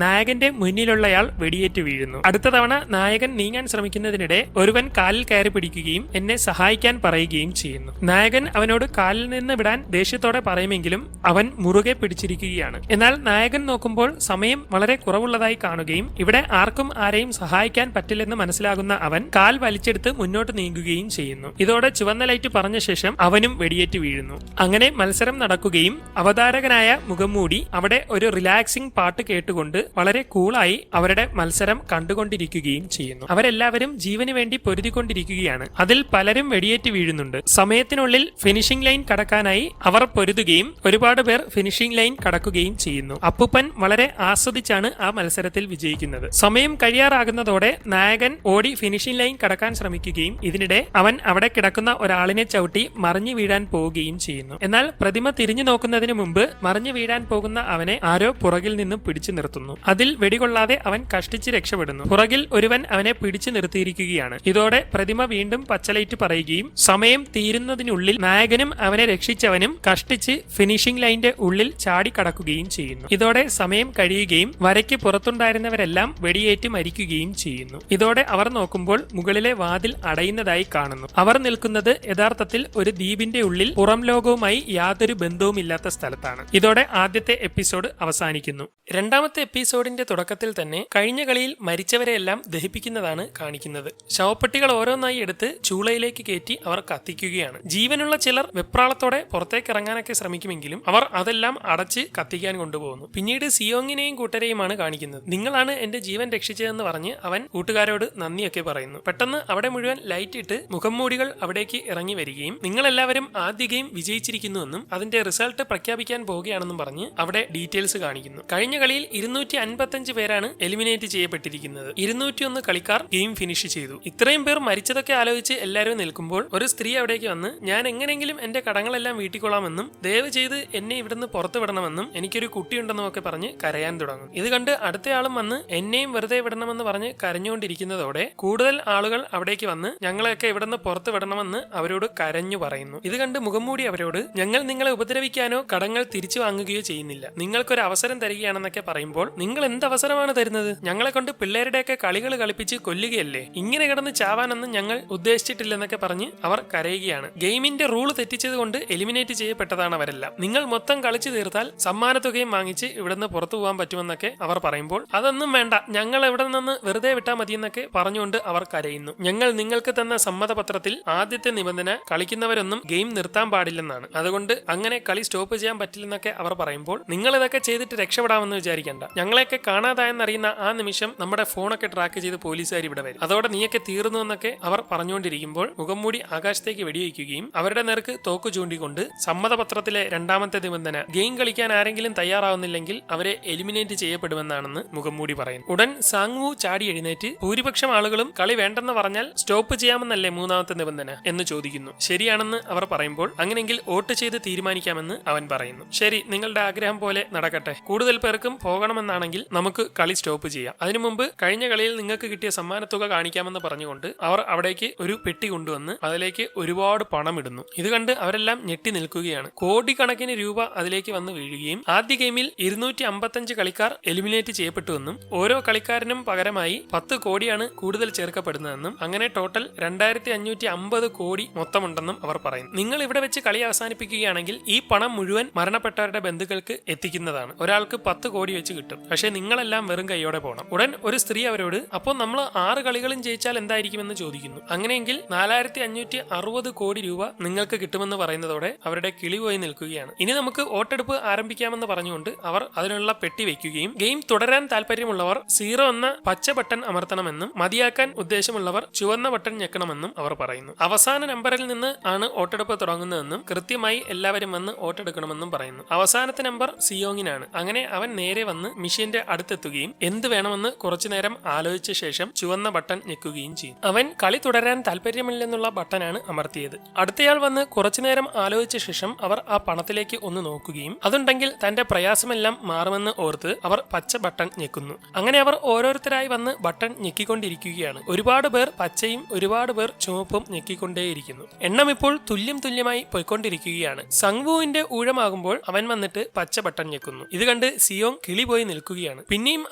നായകന്റെ മുന്നിലുള്ളയാൾ വെടിയേറ്റ് വീഴുന്നു. അടുത്ത തവണ നായകൻ നീങ്ങാൻ ശ്രമിക്കുന്നതിനിടെ ഒരുവൻ കാലിൽ കയറി പിടിക്കുകയും എന്നെ സഹായിക്കാൻ പറയുകയും ചെയ്യുന്നു. നായകൻ അവനോട് കാലിൽ നിന്ന് വിടാൻ ദേഷ്യത്തോടെ പറയുമെങ്കിലും അവൻ മുറുകെ പിടിച്ചിരിക്കുകയാണ്. എന്നാൽ നായകൻ നോക്കുമ്പോൾ സമയം വളരെ കുറവുള്ളതായി കാണുകയും ഇവിടെ ആർക്കും ആരെയും സഹായിക്കാൻ പറ്റില്ലെന്ന് മനസ്സിലാകുന്ന അവൻ കാൽ വലിച്ചെടുത്ത് മുന്നോട്ട് നീങ്ങുകയും ചെയ്യുന്നു. ഇതോടെ ചുവന്ന ലൈറ്റ് പറഞ്ഞ ശേഷം അവനും വെടിയേറ്റ് വീഴുന്നു. അങ്ങനെ മത്സരം നടക്കുകയും അവതാരകനായ മുഖംമൂടി അവിടെ ഒരു റിലാക്സിംഗ് പാട്ട് കേട്ടുകൊണ്ട് വളരെ കൂളായി അവരുടെ മത്സരം കണ്ടുകൊണ്ടിരിക്കുകയും ചെയ്യുന്നു. അവരെല്ലാവരും ജീവന് വേണ്ടി പൊരുതിക്കൊണ്ടിരിക്കുകയാണ്. അതിൽ പലരും വെടിയേറ്റ് വീഴുന്നുണ്ട്. സമയത്തിനുള്ളിൽ ഫിനിഷിംഗ് ലൈൻ കടക്കാനായി അവർ പൊരുതുകയും ഒരുപാട് പേർ ഫിനിഷിംഗ് ലൈൻ കടക്കുകയും ചെയ്യുന്നു. അപ്പുപ്പൻ വളരെ ആസ്വദിച്ചാണ് ആ മത്സരത്തിൽ വിജയിക്കുന്നത്. സമയം കഴിയാറാകുന്നതോടെ നായകൻ ഓടി ഫിനിഷിംഗ് ലൈൻ കടക്കാൻ ശ്രമിക്കുകയും ഇതിനിടെ അവൻ അവിടെ കിടക്കുന്ന ഒരാളിനെ ചവിട്ടി മറിഞ്ഞു വീഴാൻ പോവുകയും ചെയ്യുന്നു. എന്നാൽ പ്രതിമ തിരിഞ്ഞു നോക്കുന്നതിന് മുമ്പ് മറിഞ്ഞു വീഴാൻ പോകുന്ന അവനെ ആരോ പുറകിൽ നിന്നും പിടിച്ചു നിർത്തുന്നു. അതിൽ വെടികൊള്ളാതെ അവൻ കഷ്ടിച്ച് രക്ഷപ്പെടുന്നു. പുറകിൽ ഒരുവൻ അവനെ പിടിച്ചു നിർത്തിയിരിക്കുകയാണ്. ഇതോടെ പ്രതിമ വീണ്ടും പച്ചലൈറ്റ് പറയുകയും സമയം തീരുന്നതിനുള്ളിൽ നായകനും അവനെ രക്ഷിച്ചവനും കഷ്ടിച്ച് ഫിനിഷിംഗ് ലൈനിന്റെ ഉള്ളിൽ ചാടിക്കടക്കുകയും ചെയ്യുന്നു. ഇതോടെ സമയം കഴിയുകയും വരയ്ക്ക് പുറത്തുണ്ടായിരുന്നവരെല്ലാം വെടിയേറ്റ് മരിക്കുകയും ചെയ്യുന്നു. ഇതോടെ അവർ നോക്കുമ്പോൾ മുകളിലെ വാതിൽ അടയുന്നതായി കാണുന്നു. അവർ നിൽക്കുന്നത് യഥാർത്ഥത്തിൽ ഒരു ദ്വീപിന്റെ ഉള്ളിൽ പുറം ലോകവുമായി യാതൊരു ബന്ധവുമില്ലാത്ത സ്ഥലത്താണ്. ഇതോടെ ആദ്യത്തെ എപ്പിസോഡ് അവസാനിക്കുന്നു. രണ്ടാമത്തെ എപ്പിസോഡിന്റെ തുടക്കത്തിൽ തന്നെ കഴിഞ്ഞ കളിയിൽ മരിച്ചവരെയെല്ലാം ദഹിപ്പിക്കുന്നതാണ് കാണിക്കുന്നത്. ശവപ്പെട്ടികൾ ഓരോന്നായി എടുത്ത് ചൂളയിലേക്ക് കയറ്റി അവർ കത്തിക്കുകയാണ്. ജീവനുള്ള ചിലർ വെപ്രാളത്തോടെ പുറത്തേക്ക് ഇറങ്ങാനൊക്കെ ശ്രമിക്കുമെങ്കിലും അവർ അതെല്ലാം അടച്ച് കത്തിക്കാൻ കൊണ്ടുപോകുന്നു. പിന്നീട് സിയോങ്ങിനെയും കൂട്ടരെയുമാണ് കാണിക്കുന്നത്. നിങ്ങളാണ് എന്റെ ജീവൻ രക്ഷിച്ചതെന്ന് പറഞ്ഞ് അവൻ കൂട്ടുകാരോട് നന്ദിയൊക്കെ പറയുന്നു. പെട്ടെന്ന് അവിടെ മുഴുവൻ ലൈറ്റ് ഇട്ട് മുഖംമൂടികൾ അവിടേക്ക് ഇറങ്ങി വരികയും നിങ്ങളെല്ലാവരും ആദ്യ ഗെയിം വിജയിച്ചിരിക്കുന്നുവെന്നും അതിന്റെ റിസൾട്ട് പ്രഖ്യാപിക്കാൻ പോവുകയാണെന്നും പറഞ്ഞ് അവിടെ ഡീറ്റെയിൽസ് കാണിക്കുന്നു. കഴിഞ്ഞ കളിയിൽ 255 പേരാണ് എലിമിനേറ്റ് ചെയ്യപ്പെട്ടിരിക്കുന്നത്. 201 കളിക്കാർ ഗെയിം ഫിനിഷ് ചെയ്തു. ഇത്രയും പേർ മരിച്ചതൊക്കെ ആലോചിച്ച് എല്ലാവരും നിൽക്കുമ്പോൾ ഒരു സ്ത്രീ അവിടേക്ക് വന്ന് ഞാൻ എങ്ങനെയെങ്കിലും എന്റെ കടങ്ങളെല്ലാം വീട്ടിക്കൊള്ളാമെന്നും ദയവ് ചെയ്ത് എന്നെ ഇവിടുന്ന് പുറത്തു വിടണമെന്നും എനിക്കൊരു കുട്ടിയുണ്ടെന്നും ഒക്കെ പറഞ്ഞ് കരയാൻ തുടങ്ങും. ഇത് കണ്ട് അടുത്തയാളും വന്ന് എന്നെയും വെറുതെ വിടണമെന്ന് പറഞ്ഞ് കരഞ്ഞുകൊണ്ടിരിക്കുന്നതോടെ കൂടുതൽ ആളുകൾ അവിടേക്ക് വന്ന് ഞങ്ങളെയൊക്കെ ഇവിടുന്ന് പുറത്തു വിടണമെന്ന് അവരോട് കരഞ്ഞു പറയുന്നു. ഇത് കണ്ട് മുഖംമൂടി അവരോട് ഞങ്ങൾ നിങ്ങളെ ഉപദ്രവിക്കാനോ കടങ്ങൾ തിരിച്ചു വാങ്ങുകയോ ചെയ്യുന്നില്ല, നിങ്ങൾക്കൊരു അവസരം തരികയാണെന്നൊക്കെ പറയുമ്പോൾ നിങ്ങൾ എന്ത് അവസരമാണ് തരുന്നത്? ഞങ്ങളെ കൊണ്ട് പിള്ളേരുടെയൊക്കെ കളികൾ കളിപ്പിച്ച് കൊല്ലുകയല്ലേ, ഇങ്ങനെ കിടന്ന് ചാവാനൊന്നും ഞങ്ങൾ ഉദ്ദേശിച്ചിട്ടില്ലെന്നൊക്കെ പറഞ്ഞ് അവർ കരയുകയാണ്. ഗെയിമിന്റെ റൂൾ തെറ്റിച്ചത് കൊണ്ട് എലിമിനേറ്റ് ചെയ്യപ്പെട്ടതാണ് അവരെല്ലാം. നിങ്ങൾ മൊത്തം കളിച്ചു തീർത്താൽ സമ്മാനത്തുകയും വാങ്ങിച്ച് ഇവിടുന്ന് പുറത്തു പോകാൻ പറ്റുമെന്നൊക്കെ അവർ പറയുമ്പോൾ അതൊന്നും വേണ്ട, ഞങ്ങൾ ഇവിടെ നിന്ന് വെറുതെ വിട്ടാൽ മതിയെന്നൊക്കെ പറഞ്ഞുകൊണ്ട് അവർ കരയുന്നു. ഞങ്ങൾ നിങ്ങൾക്ക് തന്ന സമ്മതപത്രത്തിൽ ആദ്യത്തെ നിബന്ധന കളിക്കുന്നവരൊന്നും ഗെയിം നിർത്താൻ പാടില്ലെന്നാണ്, അതുകൊണ്ട് അങ്ങനെ കളി സ്റ്റോപ്പ് ചെയ്യാൻ പറ്റില്ലെന്നൊക്കെ അവർ പറയുമ്പോൾ നിങ്ങൾ ഇതൊക്കെ ചെയ്തിട്ട് രക്ഷപ്പെടാമെന്ന് വിചാരിക്കണ്ട, ഞങ്ങളെയൊക്കെ കാണാതായെന്നറിയുന്ന ആ നിമിഷം നമ്മുടെ ഫോണൊക്കെ ട്രാക്ക് ചെയ്ത് പോലീസുകാർ ഇവിടെ വരും, അതോടെ നീയൊക്കെ തീർന്നു എന്നൊക്കെ അവർ പറഞ്ഞുകൊണ്ടിരിക്കുമ്പോൾ മുഖംമൂടി ആകാശത്തേക്ക് വെടിവെക്കുകയും അവരുടെ നേർക്ക് തോക്ക് ചൂണ്ടിക്കൊണ്ട് സമ്മതപത്രത്തിലെ രണ്ടാമത്തെ നിബന്ധന ഗെയിം കളിക്കാൻ ആരെങ്കിലും തയ്യാറാവുന്നില്ലെങ്കിൽ അവരെ എലിമിനേറ്റ് ചെയ്യപ്പെടുമെന്നാണെന്ന് മുഖംമൂടി പറയുന്നു. ഉടൻ സാങ്വു ചാടി എഴുന്നേറ്റ് ഭൂരിപക്ഷം ആളുകളും കളി വേണ്ടെന്ന് പറഞ്ഞാൽ സ്റ്റോപ്പ് ചെയ്യാമെന്നല്ലേ മൂന്നാമത്തെ നിബന്ധന എന്ന് ചോദിക്കുന്നു. ശരിയാണെന്ന് അവർ പറയുമ്പോൾ അങ്ങനെയെങ്കിൽ വോട്ട് ചെയ്ത് തീരുമാനിക്കാമെന്ന് അവൻ പറയുന്നു. ശരി, നിങ്ങളുടെ ആഗ്രഹം പോലെ നടക്കട്ടെ, കൂടുതൽ പേർക്കും പോകണമെന്നാണെങ്കിൽ നമുക്ക് കളി സ്റ്റോപ്പ് ചെയ്യാം, അതിനു മുമ്പ് കഴിഞ്ഞ കളിയിൽ നിങ്ങൾക്ക് കിട്ടിയ സമ്മാനത്തുക കാണിക്കാമെന്ന് പറഞ്ഞുകൊണ്ട് അവർ അവിടേക്ക് ഒരു പെട്ടി കൊണ്ടുവന്ന് അതിലേക്ക് ഒരുപാട് പണം ഇടുന്നു. ഇത് കണ്ട് അവരെല്ലാം ഞെട്ടി നിൽക്കുകയാണ്. കോടിക്കണക്കിന് രൂപ അതിലേക്ക് വന്ന് വീഴുകയും ആദ്യ ഗെയിമിൽ 255 കളിക്കാർ എലിമിനേറ്റ് ചെയ്യപ്പെട്ടുവെന്നും ഓരോ കളിക്കാരനും പകരമായി 10 കോടിയാണ് കൂടുതൽ ചേർക്കപ്പെടുന്നതെന്നും അങ്ങനെ ടോട്ടൽ 2550 കോടി മൊത്തമുണ്ടെന്നും അവർ പറയുന്നു. നിങ്ങൾ ഇവിടെ വെച്ച് കളി അവസാനിപ്പിക്കുകയാണെങ്കിൽ ഈ പണം മുഴുവൻ മരണപ്പെട്ടവരുടെ അവരുടെ ബന്ധുക്കൾക്ക് എത്തിക്കുന്നതാണ്. ഒരാൾക്ക് 10 കോടി വെച്ച് കിട്ടും. പക്ഷെ നിങ്ങളെല്ലാം വെറും കൈയോടെ പോകണം. ഉടൻ ഒരു സ്ത്രീ അവരോട് അപ്പോൾ നമ്മൾ 6 കളികളും ജയിച്ചാൽ എന്തായിരിക്കുമെന്ന് ചോദിക്കുന്നു. അങ്ങനെയെങ്കിൽ 4560 കോടി രൂപ നിങ്ങൾക്ക് കിട്ടുമെന്ന് പറയുന്നതോടെ അവരുടെ കിളി പോയി നിൽക്കുകയാണ്. ഇനി നമുക്ക് വോട്ടെടുപ്പ് ആരംഭിക്കാമെന്ന് പറഞ്ഞുകൊണ്ട് അവർ അതിനുള്ള പെട്ടി വെക്കുകയും ഗെയിം തുടരാൻ താല്പര്യമുള്ളവർ 0 എന്ന പച്ച ബട്ടൺ അമർത്തണമെന്നും മതിയാക്കാൻ ഉദ്ദേശമുള്ളവർ ചുവന്ന ബട്ടൺ ഞെക്കണമെന്നും അവർ പറയുന്നു. അവസാന നമ്പറിൽ നിന്ന് ആണ് വോട്ടെടുപ്പ് തുടങ്ങുന്നതെന്നും കൃത്യമായി എല്ലാവരും വന്ന് വോട്ടെടുക്കണമെന്നും പറയുന്നു. അവസാനത്തെ നമ്പർ സിയോങ്ങിനാണ്. അങ്ങനെ അവൻ നേരെ വന്ന് മിഷീന്റെ അടുത്തെത്തുകയും എന്ത് വേണമെന്ന് കുറച്ചുനേരം ആലോചിച്ച ശേഷം ചുവന്ന ബട്ടൺ ഞെക്കുകയും ചെയ്യും. അവൻ കളി തുടരാൻ താല്പര്യമില്ലെന്നുള്ള ബട്ടനാണ് അമർത്തിയത്. അടുത്തയാൾ വന്ന് കുറച്ചുനേരം ആലോചിച്ച ശേഷം അവർ ആ പണത്തിലേക്ക് ഒന്ന് നോക്കുകയും അതുണ്ടെങ്കിൽ തന്റെ പ്രയാസമെല്ലാം മാറുമെന്ന് ഓർത്ത് അവർ പച്ച ബട്ടൺ ഞെക്കുന്നു. അങ്ങനെ അവർ ഓരോരുത്തരായി വന്ന് ബട്ടൺ ഞെക്കിക്കൊണ്ടിരിക്കുകയാണ്. ഒരുപാട് പേർ പച്ചയും ഒരുപാട് പേർ ചുവപ്പും ഞെക്കിക്കൊണ്ടേയിരിക്കുന്നു. എണ്ണം ഇപ്പോൾ തുല്യമായി പോയിക്കൊണ്ടിരിക്കുകയാണ്. സങ്വുവിന്റെ ഊഴമാകുമ്പോൾ അവൻ വന്നിട്ട് പച്ച ബട്ടൺ ഞെക്കുന്നു. ഇത് കണ്ട് സിയോങ് കിളി പോയി നിൽക്കുകയാണ്. പിന്നെയും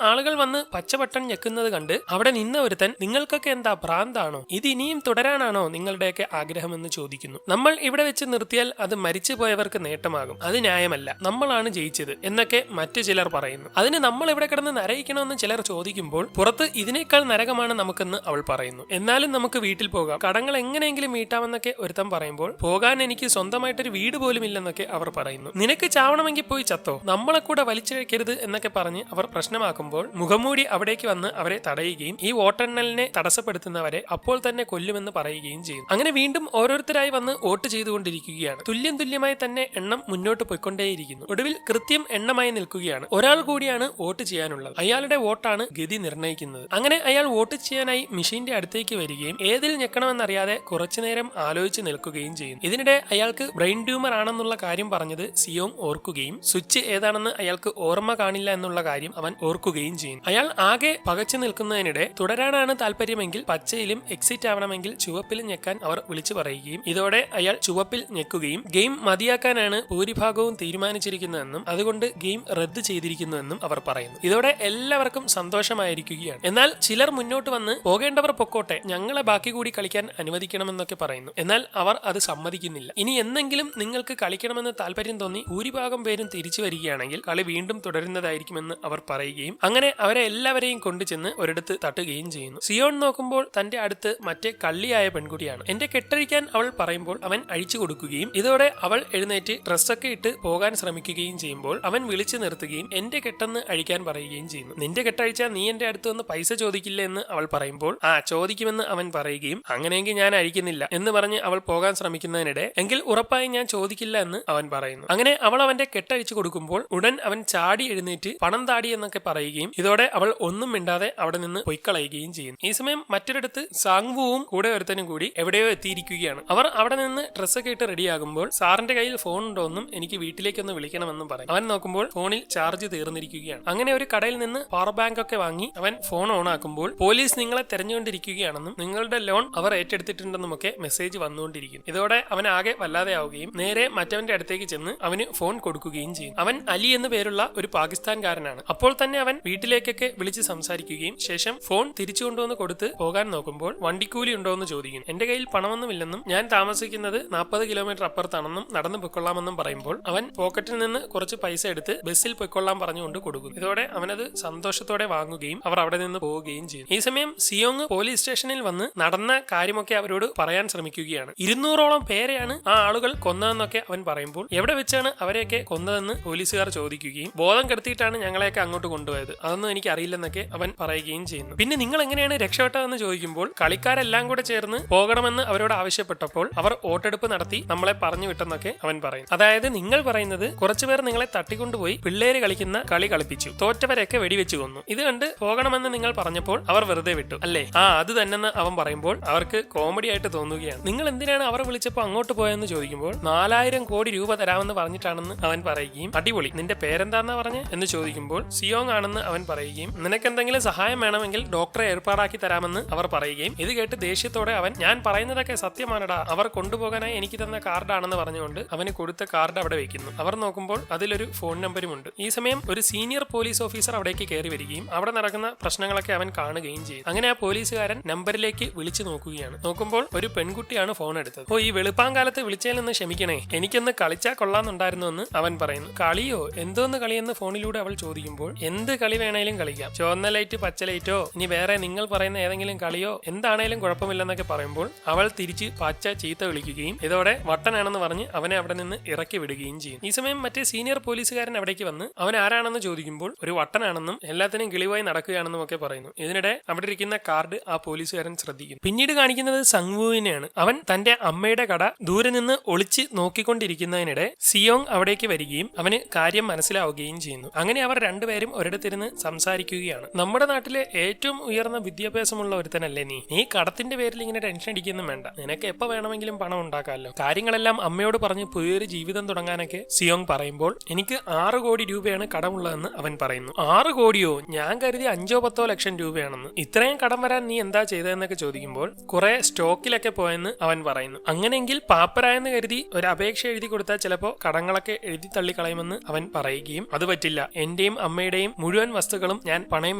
ആളുകൾ വന്ന് പച്ച ബട്ടൺ ഞെക്കുന്നത് കണ്ട് അവിടെ നിന്ന ഒരുത്തൻ നിങ്ങൾക്കൊക്കെ എന്താ ഭ്രാന്താണോ, ഇത് ഇനിയും തുടരാനാണോ നിങ്ങളുടെയൊക്കെ ആഗ്രഹമെന്ന് ചോദിക്കുന്നു. നമ്മൾ ഇവിടെ വെച്ച് നിർത്തിയാൽ അത് മരിച്ചു പോയവർക്ക് നേട്ടമാകും, അത് ന്യായമല്ല, നമ്മളാണ് ജയിച്ചത് എന്നൊക്കെ മറ്റു ചിലർ പറയുന്നു. അതിന് നമ്മൾ ഇവിടെ കിടന്ന് നരയിക്കണമെന്ന് ചിലർ ചോദിക്കുമ്പോൾ പുറത്ത് ഇതിനേക്കാൾ നരകമാണ് നമുക്കെന്ന് അവൾ പറയുന്നു. എന്നാലും നമുക്ക് വീട്ടിൽ പോകാം, കടങ്ങൾ എങ്ങനെയെങ്കിലും വീട്ടാമെന്നൊക്കെ ഒരുത്തൻ പറയുമ്പോൾ പോകാൻ എനിക്ക് സ്വന്തമായിട്ടൊരു വീട് പോലും ഇല്ലെന്നൊക്കെ അവർ പറയുന്നു. നിനക്ക് ചാവണമെങ്കിൽ പോയി ചത്തോ, നമ്മളെ കൂടെ വലിച്ചിഴക്കരുത് എന്നൊക്കെ പറഞ്ഞ് അവർ പ്രശ്നമാക്കുമ്പോൾ മുഖംമൂടി അവിടേക്ക് വന്ന് അവരെ തടയുകയും ഈ വോട്ടെണ്ണലിനെ തടസ്സപ്പെടുത്തുന്നവരെ അപ്പോൾ തന്നെ കൊല്ലുമെന്ന് പറയുകയും ചെയ്യും. അങ്ങനെ വീണ്ടും ഓരോരുത്തരായി വന്ന് വോട്ട് ചെയ്തുകൊണ്ടിരിക്കുകയാണ്. തുല്യമായി തന്നെ എണ്ണം മുന്നോട്ട് പോയിക്കൊണ്ടേയിരിക്കുന്നു. ഒടുവിൽ കൃത്യം എണ്ണമായി നിൽക്കുകയാണ്. ഒരാൾ കൂടിയാണ് വോട്ട് ചെയ്യാനുള്ളത്. അയാളുടെ വോട്ടാണ് ഗതി നിർണ്ണയിക്കുന്നത്. അങ്ങനെ അയാൾ വോട്ട് ചെയ്യാനായി മെഷീന്റെ അടുത്തേക്ക് വരികയും ഏതിൽ ഞെക്കണമെന്നറിയാതെ കുറച്ചുനേരം ആലോചിച്ച് നിൽക്കുകയും ചെയ്യും. ഇതിനിടെ അയാൾക്ക് ബ്രെയിൻ ട്യൂമർ ആണെന്നുള്ള കാര്യം പറഞ്ഞത് സിയോങ് ഓർക്കുകയും സ്വിച്ച് ഏതാണെന്ന് അയാൾക്ക് ഓർമ്മ കാണില്ല എന്നുള്ള കാര്യം അവൻ ഓർക്കുകയും ചെയ്യും. അയാൾ ആകെ പകച്ചു നിൽക്കുന്നതിനിടെ തുടരാനാണ് താല്പര്യമെങ്കിൽ പച്ചയിലും എക്സിറ്റ് ആവണമെങ്കിൽ ചുവപ്പിലും ഞെക്കാൻ അവർ വിളിച്ചു പറയുകയും ഇതോടെ അയാൾ ചുവപ്പിൽ ഞെക്കുകയും ഗെയിം മതിയാക്കാനാണ് ഭൂരിഭാഗവും തീരുമാനിച്ചിരിക്കുന്നതെന്നും അതുകൊണ്ട് ഗെയിം റദ്ദ് ചെയ്തിരിക്കുന്നുവെന്നും അവർ പറയുന്നു. ഇതോടെ എല്ലാവർക്കും സന്തോഷമായിരിക്കുകയാണ്. എന്നാൽ ചിലർ മുന്നോട്ട് വന്ന് പോകേണ്ടവർ പൊക്കോട്ടെ, ഞങ്ങളെ ബാക്കി കൂടി കളിക്കാൻ അനുവദിക്കണമെന്നൊക്കെ പറയുന്നു. എന്നാൽ അവർ അത് സമ്മതിക്കുന്നില്ല. ഇനി എന്നെങ്കിലും നിങ്ങൾക്ക് കളിക്കണമെന്ന് താല്പര്യം തോന്നി ഭൂരിഭാഗം പേരും തിരിച്ചു വരികയാണെങ്കിൽ കളി വീണ്ടും തുടരുന്നതായിരിക്കുമെന്ന് അവർ പറയുകയും അങ്ങനെ അവരെ എല്ലാവരെയും കൊണ്ടുചെന്ന് ഒരിടത്ത് തട്ടുകയും ചെയ്യുന്നു. സിയോൺ നോക്കുമ്പോൾ തന്റെ അടുത്ത് മറ്റേ കള്ളിയായ പെൺകുട്ടിയാണ്. എന്റെ കെട്ടഴിക്കാൻ അവൾ പറയുമ്പോൾ അവൻ അഴിച്ചു കൊടുക്കുകയും ഇതോടെ അവൾ എഴുന്നേറ്റ് ഡ്രസ്സൊക്കെ ഇട്ട് പോകാൻ ശ്രമിക്കുകയും ചെയ്യുമ്പോൾ അവൻ വിളിച്ചു നിർത്തുകയും എന്റെ കെട്ടെന്ന് അഴിക്കാൻ പറയുകയും ചെയ്യുന്നു. നിന്റെ കെട്ടഴിച്ചാൽ നീ എന്റെ അടുത്ത് വന്ന് പൈസ ചോദിക്കില്ല എന്ന് അവൾ പറയുമ്പോൾ ചോദിക്കുമെന്ന് അവൻ പറയുകയും അങ്ങനെയെങ്കിൽ ഞാൻ അഴിക്കുന്നില്ല എന്ന് പറഞ്ഞ് അവൾ പോകാൻ ശ്രമിക്കുന്നതിനിടെ എങ്കിൽ ഉറപ്പായി ഞാൻ ചോദിക്കില്ല എന്ന് അവൻ പറയുന്നു. അങ്ങനെ അവൾ അവന്റെ കെട്ടഴിച്ചു കൊടുക്കുമ്പോൾ ഉടൻ അവൻ ചാടി എഴുന്നേറ്റ് പണം താടി എന്നൊക്കെ പറയുകയും ഇതോടെ അവൾ ഒന്നും മിണ്ടാതെ അവിടെ നിന്ന് പൊയ്ക്കളയുകയും ചെയ്യുന്നു. ഈ സമയം മറ്റൊരിടത്ത് സാങ്വുവും കൂടെ ഒരുത്തനും കൂടി എവിടെയോ എത്തിയിരിക്കുകയാണ്. അവർ അവിടെ നിന്ന് ഡ്രസ്സൊക്കെ ഇട്ട് റെഡിയാകുമ്പോൾ സാറിന്റെ കയ്യിൽ ഫോൺ ഉണ്ടോന്നും എനിക്ക് വീട്ടിലേക്കൊന്ന് വിളിക്കണമെന്നും പറയും. അവൻ നോക്കുമ്പോൾ ഫോണിൽ ചാർജ് തീർന്നിരിക്കുകയാണ്. അങ്ങനെ ഒരു കടയിൽ നിന്ന് പവർ ബാങ്ക് ഒക്കെ വാങ്ങി അവൻ ഫോൺ ഓൺ ആക്കുമ്പോൾ പോലീസ് നിങ്ങളെ തെരഞ്ഞുകൊണ്ടിരിക്കുകയാണെന്നും നിങ്ങളുടെ ലോൺ അവർ ഏറ്റെടുത്തിട്ടുണ്ടെന്നും ഒക്കെ മെസ്സേജ് വന്നുകൊണ്ടിരിക്കും. ഇതോടെ അവൻ ആകെ വല്ലാതെ ആവുകയും നേരെ മറ്റവന്റെ അടുത്തേക്ക് ചെന്ന് അവന് ഫോൺ കൊടുക്കുകയും ചെയ്യും. അവൻ അലി എന്ന് പേരുള്ള ഒരു പാകിസ്ഥാൻകാരനാണ്. അപ്പോൾ തന്നെ അവൻ വീട്ടിലേക്കൊക്കെ വിളിച്ച് സംസാരിക്കുകയും ശേഷം ഫോൺ തിരിച്ചു കൊണ്ടുവന്ന് കൊടുത്ത് പോകാൻ നോക്കുമ്പോൾ വണ്ടിക്കൂലി ഉണ്ടോ എന്ന് ചോദിക്കുന്നു. എന്റെ കയ്യിൽ പണമൊന്നുമില്ലെന്നും ഞാൻ താമസിക്കുന്നത് 40 കിലോമീറ്റർ അപ്പുറത്താണെന്നും നടന്നു പൊയ്ക്കൊള്ളാമെന്നും പറയുമ്പോൾ അവൻ പോക്കറ്റിൽ നിന്ന് കുറച്ച് പൈസ എടുത്ത് ബസ്സിൽ പൊയ്ക്കൊള്ളാൻ പറഞ്ഞുകൊണ്ട് കൊടുക്കുന്നു. ഇതോടെ അവനത് സന്തോഷത്തോടെ വാങ്ങുകയും അവർ അവിടെ നിന്ന് പോവുകയും ചെയ്യും. ഈ സമയം സിയോങ് പോലീസ് സ്റ്റേഷനിൽ വന്ന് നടന്ന കാര്യമൊക്കെ അവരോട് പറയാൻ ശ്രമിക്കുകയാണ്. 200ഓളം പേരെയാണ് ആ ആളുകൾ കൊന്നതെന്നൊക്കെ അവൻ പറയുമ്പോൾ എവിടെ വെച്ചാണ് അവരെയൊക്കെ കൊന്നതെന്ന് പോലീസുകാർ ചോദിക്കുകയും ബോധം കെടുത്തിയിട്ടാണ് ഞങ്ങളെയൊക്കെ അങ്ങോട്ട് കൊണ്ടുപോയത്, അതൊന്നും എനിക്ക് അറിയില്ലെന്നൊക്കെ അവൻ പറയുകയും ചെയ്യുന്നു. പിന്നെ നിങ്ങൾ എങ്ങനെയാണ് രക്ഷപ്പെട്ടതെന്ന് ചോദിക്കുമ്പോൾ കളിക്കാരെല്ലാം കൂടെ ചേർന്ന് പോകണമെന്ന് അവരോട് ആവശ്യപ്പെട്ടപ്പോൾ അവർ വോട്ടെടുപ്പ് നടത്തി നമ്മളെ പറഞ്ഞു വിട്ടെന്നൊക്കെ അവൻ പറയും. അതായത് നിങ്ങൾ പറയുന്നത് കുറച്ചുപേർ നിങ്ങളെ തട്ടിക്കൊണ്ടുപോയി പിള്ളേര് കളിക്കുന്ന കളി കളിപ്പിച്ചു, തോറ്റവരെയൊക്കെ വെടിവെച്ച് കൊന്നു, ഇത് കണ്ട് പോകണമെന്ന് നിങ്ങൾ പറഞ്ഞപ്പോൾ അവർ വെറുതെ വിട്ടു അല്ലേ? അത് തന്നെന്ന് അവൻ പറയുമ്പോൾ അവർക്ക് കോമഡി ആയിട്ട് തോന്നുകയാണ്. നിങ്ങൾ എന്തിനാണ് അവർ വിളിച്ചപ്പോൾ അങ്ങോട്ട് പോയെന്ന് ചോദിക്കുമ്പോൾ 4000 കോടി രൂപ തരാമെന്ന് പറഞ്ഞിട്ടാണെന്ന് അവൻ പറയുകയും അടിപൊളി, നിന്റെ പേരെന്താന്നാ പറഞ്ഞ് എന്ന് ചോദിക്കുമ്പോൾ സിയോങ് ആണെന്ന് അവൻ പറയുകയും നിനക്ക് എന്തെങ്കിലും സഹായം വേണമെങ്കിൽ ഡോക്ടറെ ഏർപ്പാടാക്കി തരാമെന്ന് അവർ പറയുകയും ഇത് കേട്ട് ദേഷ്യത്തോടെ അവൻ ഞാൻ പറയുന്നതൊക്കെ സത്യമാണടാ, അവർ കൊണ്ടുപോകാനായി എനിക്ക് തന്ന കാർഡാണെന്ന് പറഞ്ഞുകൊണ്ട് അവന് കൊടുത്ത കാർഡ് അവിടെ വെക്കുന്നു. അവർ നോക്കുമ്പോൾ അതിലൊരു ഫോൺ നമ്പരുമുണ്ട്. ഈ സമയം ഒരു സീനിയർ പോലീസ് ഓഫീസർ അവിടേക്ക് കയറി വരികയും അവിടെ നടക്കുന്ന പ്രശ്നങ്ങളൊക്കെ അവൻ കാണുകയും ചെയ്യും. അങ്ങനെ ആ പോലീസുകാരൻ നമ്പറിലേക്ക് വിളിച്ചു നോക്കുകയാണ്. നോക്കുമ്പോൾ ഒരു പെൺകുട്ടിയാണ് ഫോൺ എടുത്തത്. ഈ വെളുപ്പാങ്കാലത്ത് വിളിച്ചതിൽ നിന്ന് ക്ഷമിക്കണേ, എനിക്കൊന്ന് കളിച്ചാൽ കൊള്ളാന്നുണ്ടായിരുന്നു എന്ന് അവൻ പറയുന്നു. കളിയോ? എന്തോന്ന് കളിയെന്ന് ഫോണിലൂടെ അവൾ ചോദിക്കുമ്പോൾ എന്ത് കളി വേണേലും കളിക്കാം, ചുവന്ന ലൈറ്റ് പച്ച ലൈറ്റോ ഇനി വേറെ നിങ്ങൾ പറയുന്ന ഏതെങ്കിലും കളിയോ എന്താണേലും കുഴപ്പമില്ലെന്നൊക്കെ പറയുമ്പോൾ അവൾ തിരിച്ച് പച്ച ചീത്ത വിളിക്കുകയും ഇതോടെ വട്ടനാണെന്ന് പറഞ്ഞ് അവനെ അവിടെ നിന്ന് ഇറക്കി വിടുകയും ചെയ്യും. ഈ സമയം മറ്റേ സീനിയർ പോലീസുകാരൻ അവിടേക്ക് വന്ന് അവൻ ആരാണെന്ന് ചോദിക്കുമ്പോൾ ഒരു വട്ടനാണെന്നും എല്ലാത്തിനും കിളിവായി നടക്കുകയാണെന്നും ഒക്കെ പറയുന്നു. ഇതിനിടെ അവിടെ ഇരിക്കുന്ന കാർഡ് ആ പോലീസുകാരൻ ശ്രദ്ധിക്കും. പിന്നീട് കാണിക്കുന്നത് സങ്വൂവിനെയാണ്. അവൻ തന്റെ അമ്മയുടെ കട ദൂരെ നിന്ന് ഒളിച്ച് നോക്കിക്കൊണ്ടിരിക്കുന്നതിനിടെ സിയോങ് അവിടേക്ക് വരികയും അവന് കാര്യം മനസ്സിലാവുകയും ചെയ്യുന്നു. അങ്ങനെ അവർ രണ്ടുപേരും ഒരിടത്തിരുന്ന് സംസാരിക്കുകയാണ്. നമ്മുടെ നാട്ടിലെ ഏറ്റവും ഉയർന്ന വിദ്യാഭ്യാസമുള്ള ഒരുത്തനല്ലേ നീ കടത്തിന്റെ പേരിൽ ഇങ്ങനെ ടെൻഷൻ അടിക്കൊന്നും വേണ്ട, നിനക്ക് എപ്പോ വേണമെങ്കിലും പണം ഉണ്ടാക്കാമല്ലോ, കാര്യങ്ങളെല്ലാം അമ്മയോട് പറഞ്ഞ് പുതിയൊരു ജീവിതം തുടങ്ങാനൊക്കെ സിയോങ് പറയുമ്പോൾ എനിക്ക് 6 കോടി രൂപയാണ് കടമുള്ളതെന്ന് അവൻ പറയുന്നു. 6 കോടിയോ? ഞാൻ കരുതി 5-10 ലക്ഷം രൂപയാണെന്ന്. ഇത്രയും കടം വരാൻ നീ എന്താ ചെയ്തതെന്നൊക്കെ ചോദിക്കുമ്പോൾ കുറെ സ്റ്റോക്കിലൊക്കെ പോയെന്ന് അവൻ പറയുന്നു. അങ്ങനെയെങ്കിൽ പാപ്പരായെന്ന് കരുതി ഒരു അപേക്ഷ എഴുതി കൊടുത്താൽ ചിലപ്പോ കടങ്ങളൊക്കെ എഴുതി തള്ളിക്കളയുമെന്ന് അവൻ പറയുകയും അത് പറ്റില്ല, എന്റെയും അമ്മയുടെയും മുഴുവൻ വസ്തുക്കളും ഞാൻ പണയം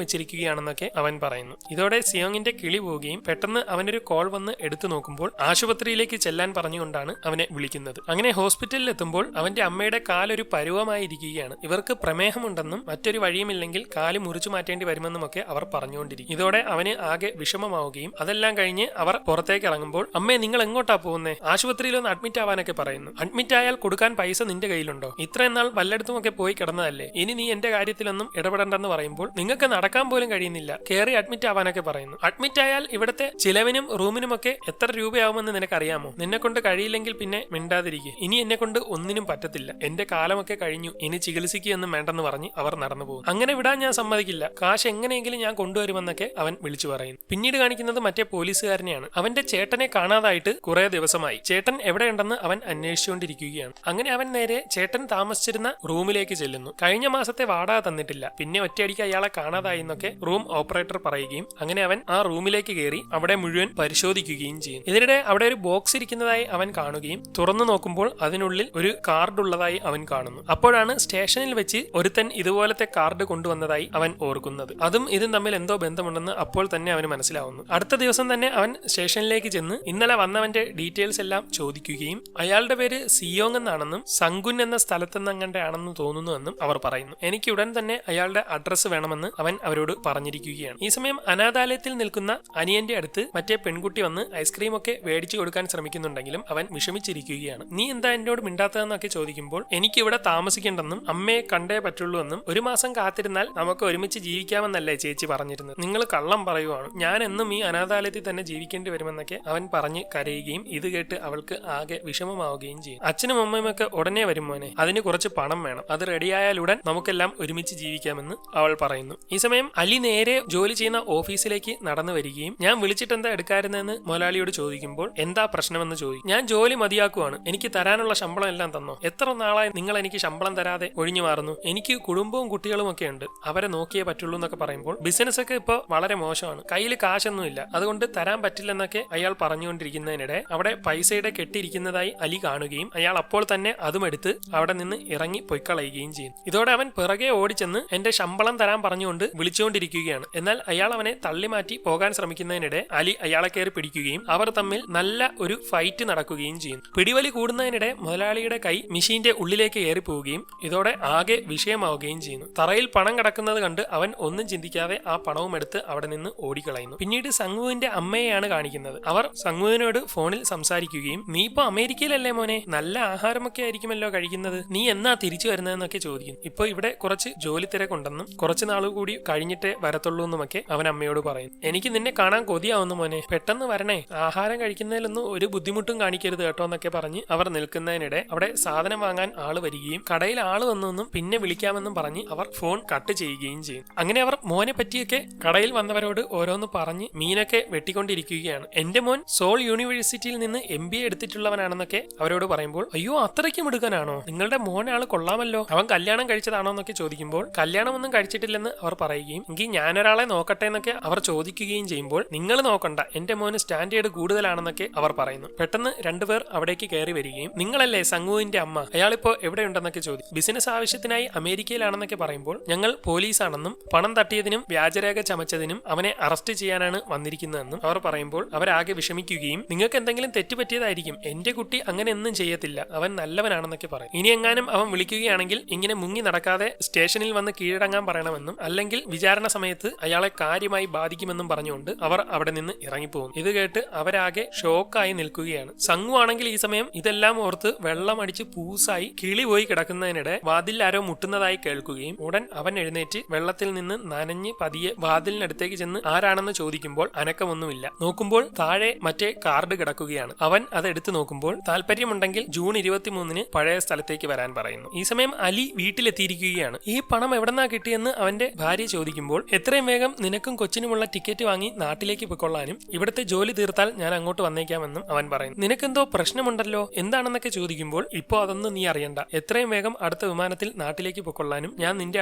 വെച്ചിരിക്കുകയാണെന്നൊക്കെ അവൻ പറയുന്നു. ഇതോടെ സിയോങ്ങിന്റെ കിളി പോവുകയും പെട്ടെന്ന് അവനൊരു കോൾ വന്ന് എടുത്തു നോക്കുമ്പോൾ ആശുപത്രിയിലേക്ക് ചെല്ലാൻ പറഞ്ഞുകൊണ്ടാണ് അവനെ വിളിക്കുന്നത്. അങ്ങനെ ഹോസ്പിറ്റലിൽ എത്തുമ്പോൾ അവന്റെ അമ്മയുടെ കാലൊരു പരുവമായി ഇരിക്കുകയാണ്. ഇവർക്ക് പ്രമേഹമുണ്ടെന്നും മറ്റൊരു വഴിയുമില്ലെങ്കിൽ കാല് മുറിച്ചു മാറ്റേണ്ടി വരുമെന്നും ഒക്കെ അവർ പറഞ്ഞുകൊണ്ടിരിക്കും. ഇതോടെ അവന് ആകെ വിഷമമാവുകയും അതെല്ലാം കഴിഞ്ഞ് അവർ പുറത്തേക്ക് ഇറങ്ങുമ്പോൾ അമ്മേ നിങ്ങൾ എങ്ങോട്ടാ പോകുന്നേ, ആശുപത്രിയിലൊന്ന് അഡ്മിറ്റ് ആവാനൊക്കെ പറയുന്നു. അഡ്മിറ്റ് ആയാൽ കൊടുക്കാൻ പൈസ നിന്റെ കയ്യിലുണ്ടോ? ഇത്രയും നാൾ വല്ലയിടത്തുമൊക്കെ പോയി കിടന്നതല്ലേ, ഇനി നീ എന്റെ കാര്യത്തിലൊന്നും ഇടപെടണ്ടെന്ന് പറയുമ്പോൾ നിങ്ങൾക്ക് നടക്കാൻ പോലും കഴിയുന്നില്ല, കയറി അഡ്മിറ്റ് ആവാനൊക്കെ പറയുന്നു. അഡ്മിറ്റ് ആയാൽ ഇവിടുത്തെ ചിലവിനും റൂമിനുമൊക്കെ എത്ര രൂപയാവുമെന്ന് നിനക്കറിയാമോ? നിന്നെ കൊണ്ട് കഴിയില്ലെങ്കിൽ പിന്നെ മിണ്ടാതിരിക്കുക, ഇനി എന്നെ കൊണ്ട് ഒന്നിനും പറ്റത്തില്ല, എന്റെ കാലമൊക്കെ കഴിഞ്ഞു, ഇനി ചികിത്സിക്കുകയൊന്നും വേണ്ടെന്ന് പറഞ്ഞ് അവർ നടന്നു പോകും. അങ്ങനെ വിടാൻ ഞാൻ സമ്മതിക്കില്ല, കാശ് എങ്ങനെയെങ്കിലും ഞാൻ കൊണ്ടുവരുമെന്നൊക്കെ അവൻ വിളിച്ചു പറയുന്നു. പിന്നീട് കാണിക്കുന്നത് മറ്റേ പോലീസുകാരനെയാണ്. അവന്റെ ചേട്ടനെ കാണാതായിട്ട് കുറെ ദിവസമായി. ചേട്ടൻ എവിടെയുണ്ടെന്ന് അവൻ അന്വേഷിച്ചുകൊണ്ടിരിക്കുകയാണ്. അങ്ങനെ അവൻ നേരെ ചേട്ടൻ താമസിച്ചിരുന്ന റൂമിലേക്ക് ചെല്ലുന്നു. കഴിഞ്ഞ മാസത്തെ വാടക തന്നിട്ടില്ല, പിന്നെ ഒറ്റയടിക്ക് അയാളെ കാണാതായി എന്നൊക്കെ റൂം ഓപ്പറേറ്റർ പറയുകയും അങ്ങനെ അവൻ ആ റൂമിലേക്ക് കയറി അവിടെ മുഴുവൻ പരിശോധിക്കുകയും ചെയ്യും. ഇതിനിടെ അവിടെ ഒരു ബോക്സ് ഇരിക്കുന്നതായി അവൻ കാണുകയും തുറന്നു നോക്കുമ്പോൾ അതിനുള്ളിൽ ഒരു കാർഡ് ഉള്ളതായി അവൻ കാണുന്നു. അപ്പോഴാണ് സ്റ്റേഷനിൽ വെച്ച് ഒരുത്തൻ ഇതുപോലത്തെ കാർഡ് കൊണ്ടുവന്നതായി അവൻ ഓർക്കുന്നത്. അതും ഇതും തമ്മിൽ എന്തോ ബന്ധമുണ്ടെന്ന് അപ്പോൾ തന്നെ അവന് മനസ്സിലാവുന്നു. അടുത്ത ദിവസം തന്നെ അവൻ സ്റ്റേഷനിലേക്ക് ചെന്ന് ഇന്നലെ വന്നവന്റെ ഡീറ്റെയിൽസ് എല്ലാം ചോദിക്കുകയും അയാളുടെ പേര് സിയോങ് എന്നാണെന്നും സങ്കുൻ എന്ന സ്ഥലത്തെന്നങ്ങന്റെ ആണെന്ന് തോന്നുന്നുവെന്നും അവർ പറയുന്നു. എനിക്ക് ഉടൻ തന്നെ അയാളുടെ അഡ്രസ്സ് വേണമെന്ന് അവൻ അവരോട് പറഞ്ഞിരിക്കുകയാണ്. ഈ സമയം അനാഥാലയത്തിൽ നിൽക്കുന്ന അനിയന്റെ അടുത്ത് മറ്റേ പെൺകുട്ടി വന്ന് ഐസ്ക്രീം ഒക്കെ മേടിച്ചു കൊടുക്കാൻ ശ്രമിക്കുന്നുണ്ടെങ്കിലും അവൻ വിഷമിച്ചിരിക്കുകയാണ്. നീ എന്താ എന്നോട് മിണ്ടാത്തതെന്നൊക്കെ ചോദിക്കുമ്പോൾ എനിക്ക് ഇവിടെ താമസിക്കേണ്ടെന്നും അമ്മയെ കണ്ടേ പറ്റുള്ളൂ എന്നും 1 മാസം കാത്തിരുന്നാൽ നമുക്ക് ഒരുമിച്ച് ജീവിക്കാമെന്നല്ലേ ചേച്ചി പറഞ്ഞിരുന്നത്, നിങ്ങൾ കള്ളം പറയുവാണ്, ഞാൻ എന്നും ഈ അനാഥാലയത്തിൽ തന്നെ ജീവിക്കേണ്ടി വരുമെന്നൊക്കെ അവൻ പറഞ്ഞ് കരയുകയും ഇത് കേട്ട് അവൾക്ക് ആകെ വിഷമമാവുകയും ചെയ്യും. അച്ഛനും അമ്മയും ഒക്കെ ഉടനെ വരും മോനെ, അതിന് കുറച്ച് പണം വേണം, അത് റെഡിയായാൽ ഉടൻ നമുക്കെല്ലാം ഒരുമിച്ച് ജീവിക്കാമെന്ന് അവൾ പറയുന്നു. ഈ സമയം അലി നേരെ ജോലി ചെയ്യുന്ന ഓഫീസിലേക്ക് നടന്നു വരികയും ഞാൻ വിളിച്ചിട്ട് എന്താ എടുക്കാറുന്നതെന്ന് മുതലാളിയോട് ചോദിക്കുമ്പോൾ എന്താ പ്രശ്നമെന്ന് ചോദിക്കും. ഞാൻ ജോലി മതിയാക്കുവാണ്, എനിക്ക് തരാനുള്ള ശമ്പളം എല്ലാം തന്നോ, എത്ര നാളായി നിങ്ങൾ എനിക്ക് ശമ്പളം തരാതെ ഒഴിഞ്ഞു മാറുന്നു, എനിക്ക് കുടുംബവും കുട്ടികളും ഒക്കെ ഉണ്ട്, അവരെ നോക്കിയേ പറ്റുള്ളൂ എന്നൊക്കെ പറയുമ്പോൾ ബിസിനസ് ഒക്കെ ഇപ്പോൾ വളരെ മോശമാണ്, കയ്യിൽ കാശൊന്നുമില്ല, അതുകൊണ്ട് തരാൻ പറ്റില്ലെന്നൊക്കെ അയാൾ പറഞ്ഞുകൊണ്ടിരിക്കുന്നതിനിടെ അവിടെ പൈസയുടെ കെട്ടിയിരിക്കുന്നതായി അലി കാണുകയും അയാൾ അപ്പോൾ തന്നെ അതും എടുത്ത് അവിടെ നിന്ന് ഇറങ്ങി പൊയ്ക്കളയുകയും ചെയ്യും. ഇതോടെ അവൻ പിറകെ ഓടിച്ചെന്ന് എന്റെ ശമ്പളം തരാൻ പറഞ്ഞുകൊണ്ട് വിളിച്ചുകൊണ്ടിരിക്കുകയാണ്. എന്നാൽ അയാൾ അവനെ തള്ളി മാറ്റി പോകാൻ ശ്രമിക്കുന്നതിനിടെ അലി അയാളെ കയറി പിടിക്കുകയും അവർ തമ്മിൽ നല്ല ഒരു ഫൈറ്റ് നടക്കുകയും ചെയ്യും. പിടിവലി കൂടുന്നതിനിടെ മുതലാളിയുടെ കൈ മെഷീന്റെ ഉള്ളിലേക്ക് കയറി പോവുകയും ഇതോടെ ആകെ വിഷയമാവുകയും ചെയ്യുന്നു. തറയിൽ പണം കിടക്കുന്നത് കണ്ട് അവൻ ഒന്നും ചിന്തിക്കാതെ ആ പണവും എടുത്ത് അവിടെ നിന്ന് ഓടിക്കളയുന്നു. പിന്നീട് സങ്വുവിന്റെ അമ്മയെയാണ് കാണിക്കുന്നത്. അവർ സങ്വുവിനോട് ഫോണിൽ സംസാരിക്കുകയും നീ ഇപ്പൊ അമേരിക്കയിലല്ലേ മോനെ, നല്ല ആഹാരമൊക്കെ ആയിരിക്കുമല്ലോ കഴിക്കുന്നത്, നീ എന്നാ തിരിച്ചു വരുന്നതെന്നൊക്കെ ചോദിക്കുന്നു. ഇപ്പൊ ഇവിടെ കുറച്ച് ജോലി തിരക്കുണ്ടെന്നും കുറച്ച് നാൾ കൂടി കഴിഞ്ഞിട്ടേ വരത്തുള്ളൂ എന്നുമൊക്കെ അവൻ അമ്മയോട് പറയുന്നു. എനിക്ക് നിന്നെ കാണാൻ കൊതിയാവുന്നു മോനെ, പെട്ടെന്ന് വരണേ, ആഹാരം കഴിക്കുന്നതിലൊന്നും ഒരു ബുദ്ധിമുട്ടും കാണിക്കരുത് കേട്ടോ എന്നൊക്കെ പറഞ്ഞ് അവർ നിൽക്കുന്നതിനിടെ അവിടെ സാധനം വാങ്ങാൻ ആള് വരികയും കടയിൽ ആള് വന്നെന്നും പിന്നെ വിളിക്കാമെന്നും പറഞ്ഞ് അവർ ഫോൺ കട്ട് ചെയ്യുകയും ചെയ്യും. അങ്ങനെ അവർ മോനെ പറ്റിയൊക്കെ കടയിൽ വന്നവരോട് ഓരോന്ന് പറഞ്ഞ് മീനൊക്കെ വെട്ടിക്കൊണ്ടിരിക്കുകയാണ്. എന്റെ മോൻ സോൾ യൂണിവേഴ്സിറ്റിയിൽ നിന്ന് MBA എടുത്തിട്ടുള്ളവനാണെന്നൊക്കെ അവരോട് പറയുമ്പോൾ അയ്യോ അത്രയ്ക്കും എടുക്കാനാണോ, നിങ്ങളുടെ മോൻ ആള് കൊള്ളാമല്ലോ, അവൻ കല്യാണം കഴിച്ചതാണോ എന്നൊക്കെ ചോദിക്കുമ്പോൾ കല്യാണമൊന്നും കഴിച്ചിട്ടില്ലെന്ന് അവർ പറയുകയും എങ്കിൽ ഞാനൊരാളെ നോക്കട്ടെ എന്നൊക്കെ അവർ ചോദിക്കുകയും ചെയ്യുമ്പോൾ നിങ്ങൾ നോക്കണ്ട, എന്റെ മോന് സ്റ്റാൻഡേർഡ് കൂടുതലാണെന്നൊക്കെ അവർ പറയുന്നു. പെട്ടെന്ന് രണ്ടുപേർ അവിടേക്ക് കയറി വരികയും നിങ്ങളല്ലേ സങ്വുവിന്റെ അമ്മ, അയാളിപ്പോ എവിടെയുണ്ടെന്നൊക്കെ ചോദിക്കും. ബിസിനസ് ആവശ്യത്തിനായി അമേരിക്കയിലാണെന്നൊക്കെ പറയുമ്പോൾ ഞങ്ങൾ പോലീസാണെന്നും പണം തട്ടിയതിനും വ്യാജരേഖ ചമച്ചതിനും അവനെ അറസ്റ്റ് ചെയ്യാനാണ് വന്നിരിക്കുന്നതെന്നും അവർ പറയുമ്പോൾ അവരാകെ വിഷമിക്കുകയും നിങ്ങൾക്ക് എന്തെങ്കിലും തെറ്റുപറ്റിയതായിരിക്കും, എന്റെ കുട്ടി അങ്ങനെ ഒന്നും ചെയ്യത്തില്ല, അവൻ നല്ലവനാണെന്നൊക്കെ പറയും. ഇനി എങ്ങാനും അവൻ വിളിക്കുകയാണെങ്കിൽ ഇങ്ങനെ മുങ്ങി നടക്കാതെ സ്റ്റേഷനിൽ വന്ന് കീഴടങ്ങാൻ പറയണമെന്നും അല്ലെങ്കിൽ വിചാരണ സമയത്ത് അയാളെ കാര്യമായി ബാധിക്കുമെന്നും പറഞ്ഞുകൊണ്ട് അവർ അവിടെ നിന്ന് ഇറങ്ങിപ്പോകും. ഇത് കേട്ട് അവരാകെ ഷോക്കായി നിൽക്കുകയാണ്. സംഗു ആണെങ്കിൽ ഈ സമയം ഇതെല്ലാം ഓർത്ത് വെള്ളമടിച്ച് പൂസായി കിളി പോയി കിടക്കുന്നതിനിടെ വാതിൽ ആരോ മുട്ടുന്നതായി കേൾക്കുകയും ഉടൻ അവൻ എഴുന്നേറ്റ് വെള്ളത്തിൽ നിന്ന് നനഞ്ഞ് പതിയെ വാതിലിനടുത്തേക്ക് ചെന്ന് ആരാണെന്ന് ചോദിക്കുമ്പോൾ അനക്കമൊന്നുമില്ല. നോക്കുമ്പോൾ താഴെ മറ്റേ കാർഡ് കിടക്കുകയാണ്. അവൻ അത് എടുത്തു നോക്കുമ്പോൾ താല്പര്യമുണ്ടെങ്കിൽ ജൂൺ 23-ന് പഴയ സ്ഥലത്തേക്ക് വരാൻ പറയുന്നു. ഈ സമയം അലി വീട്ടിലെത്തിയിരിക്കുകയാണ്. ഈ പണം എവിടെന്നാ കിട്ടിയെന്ന് അവന്റെ ഭാര്യ ചോദിക്കുമ്പോൾ എത്രയും വേഗം നിനക്കും കൊച്ചിനുമുള്ള ടിക്കറ്റ് വാങ്ങി നാട്ടിലേക്ക് പൊയ്ക്കൊള്ളാനും ഇവിടുത്തെ ജോലി തീർത്താൽ ഞാൻ അങ്ങോട്ട് വന്നേക്കാമെന്നും അവൻ പറയുന്നു. നിനക്കെന്തോ പ്രശ്നമുണ്ടല്ലോ, എന്താണെന്നൊക്കെ ചോദിക്കുമ്പോൾ ഇപ്പോ അതൊന്നും നീ അറിയണ്ട, എത്രയും വേഗം അടുത്ത വിമാനത്തിൽ നാട്ടിലേക്ക് പൊയ്ക്കൊള്ളാനും ഞാൻ നിന്റെ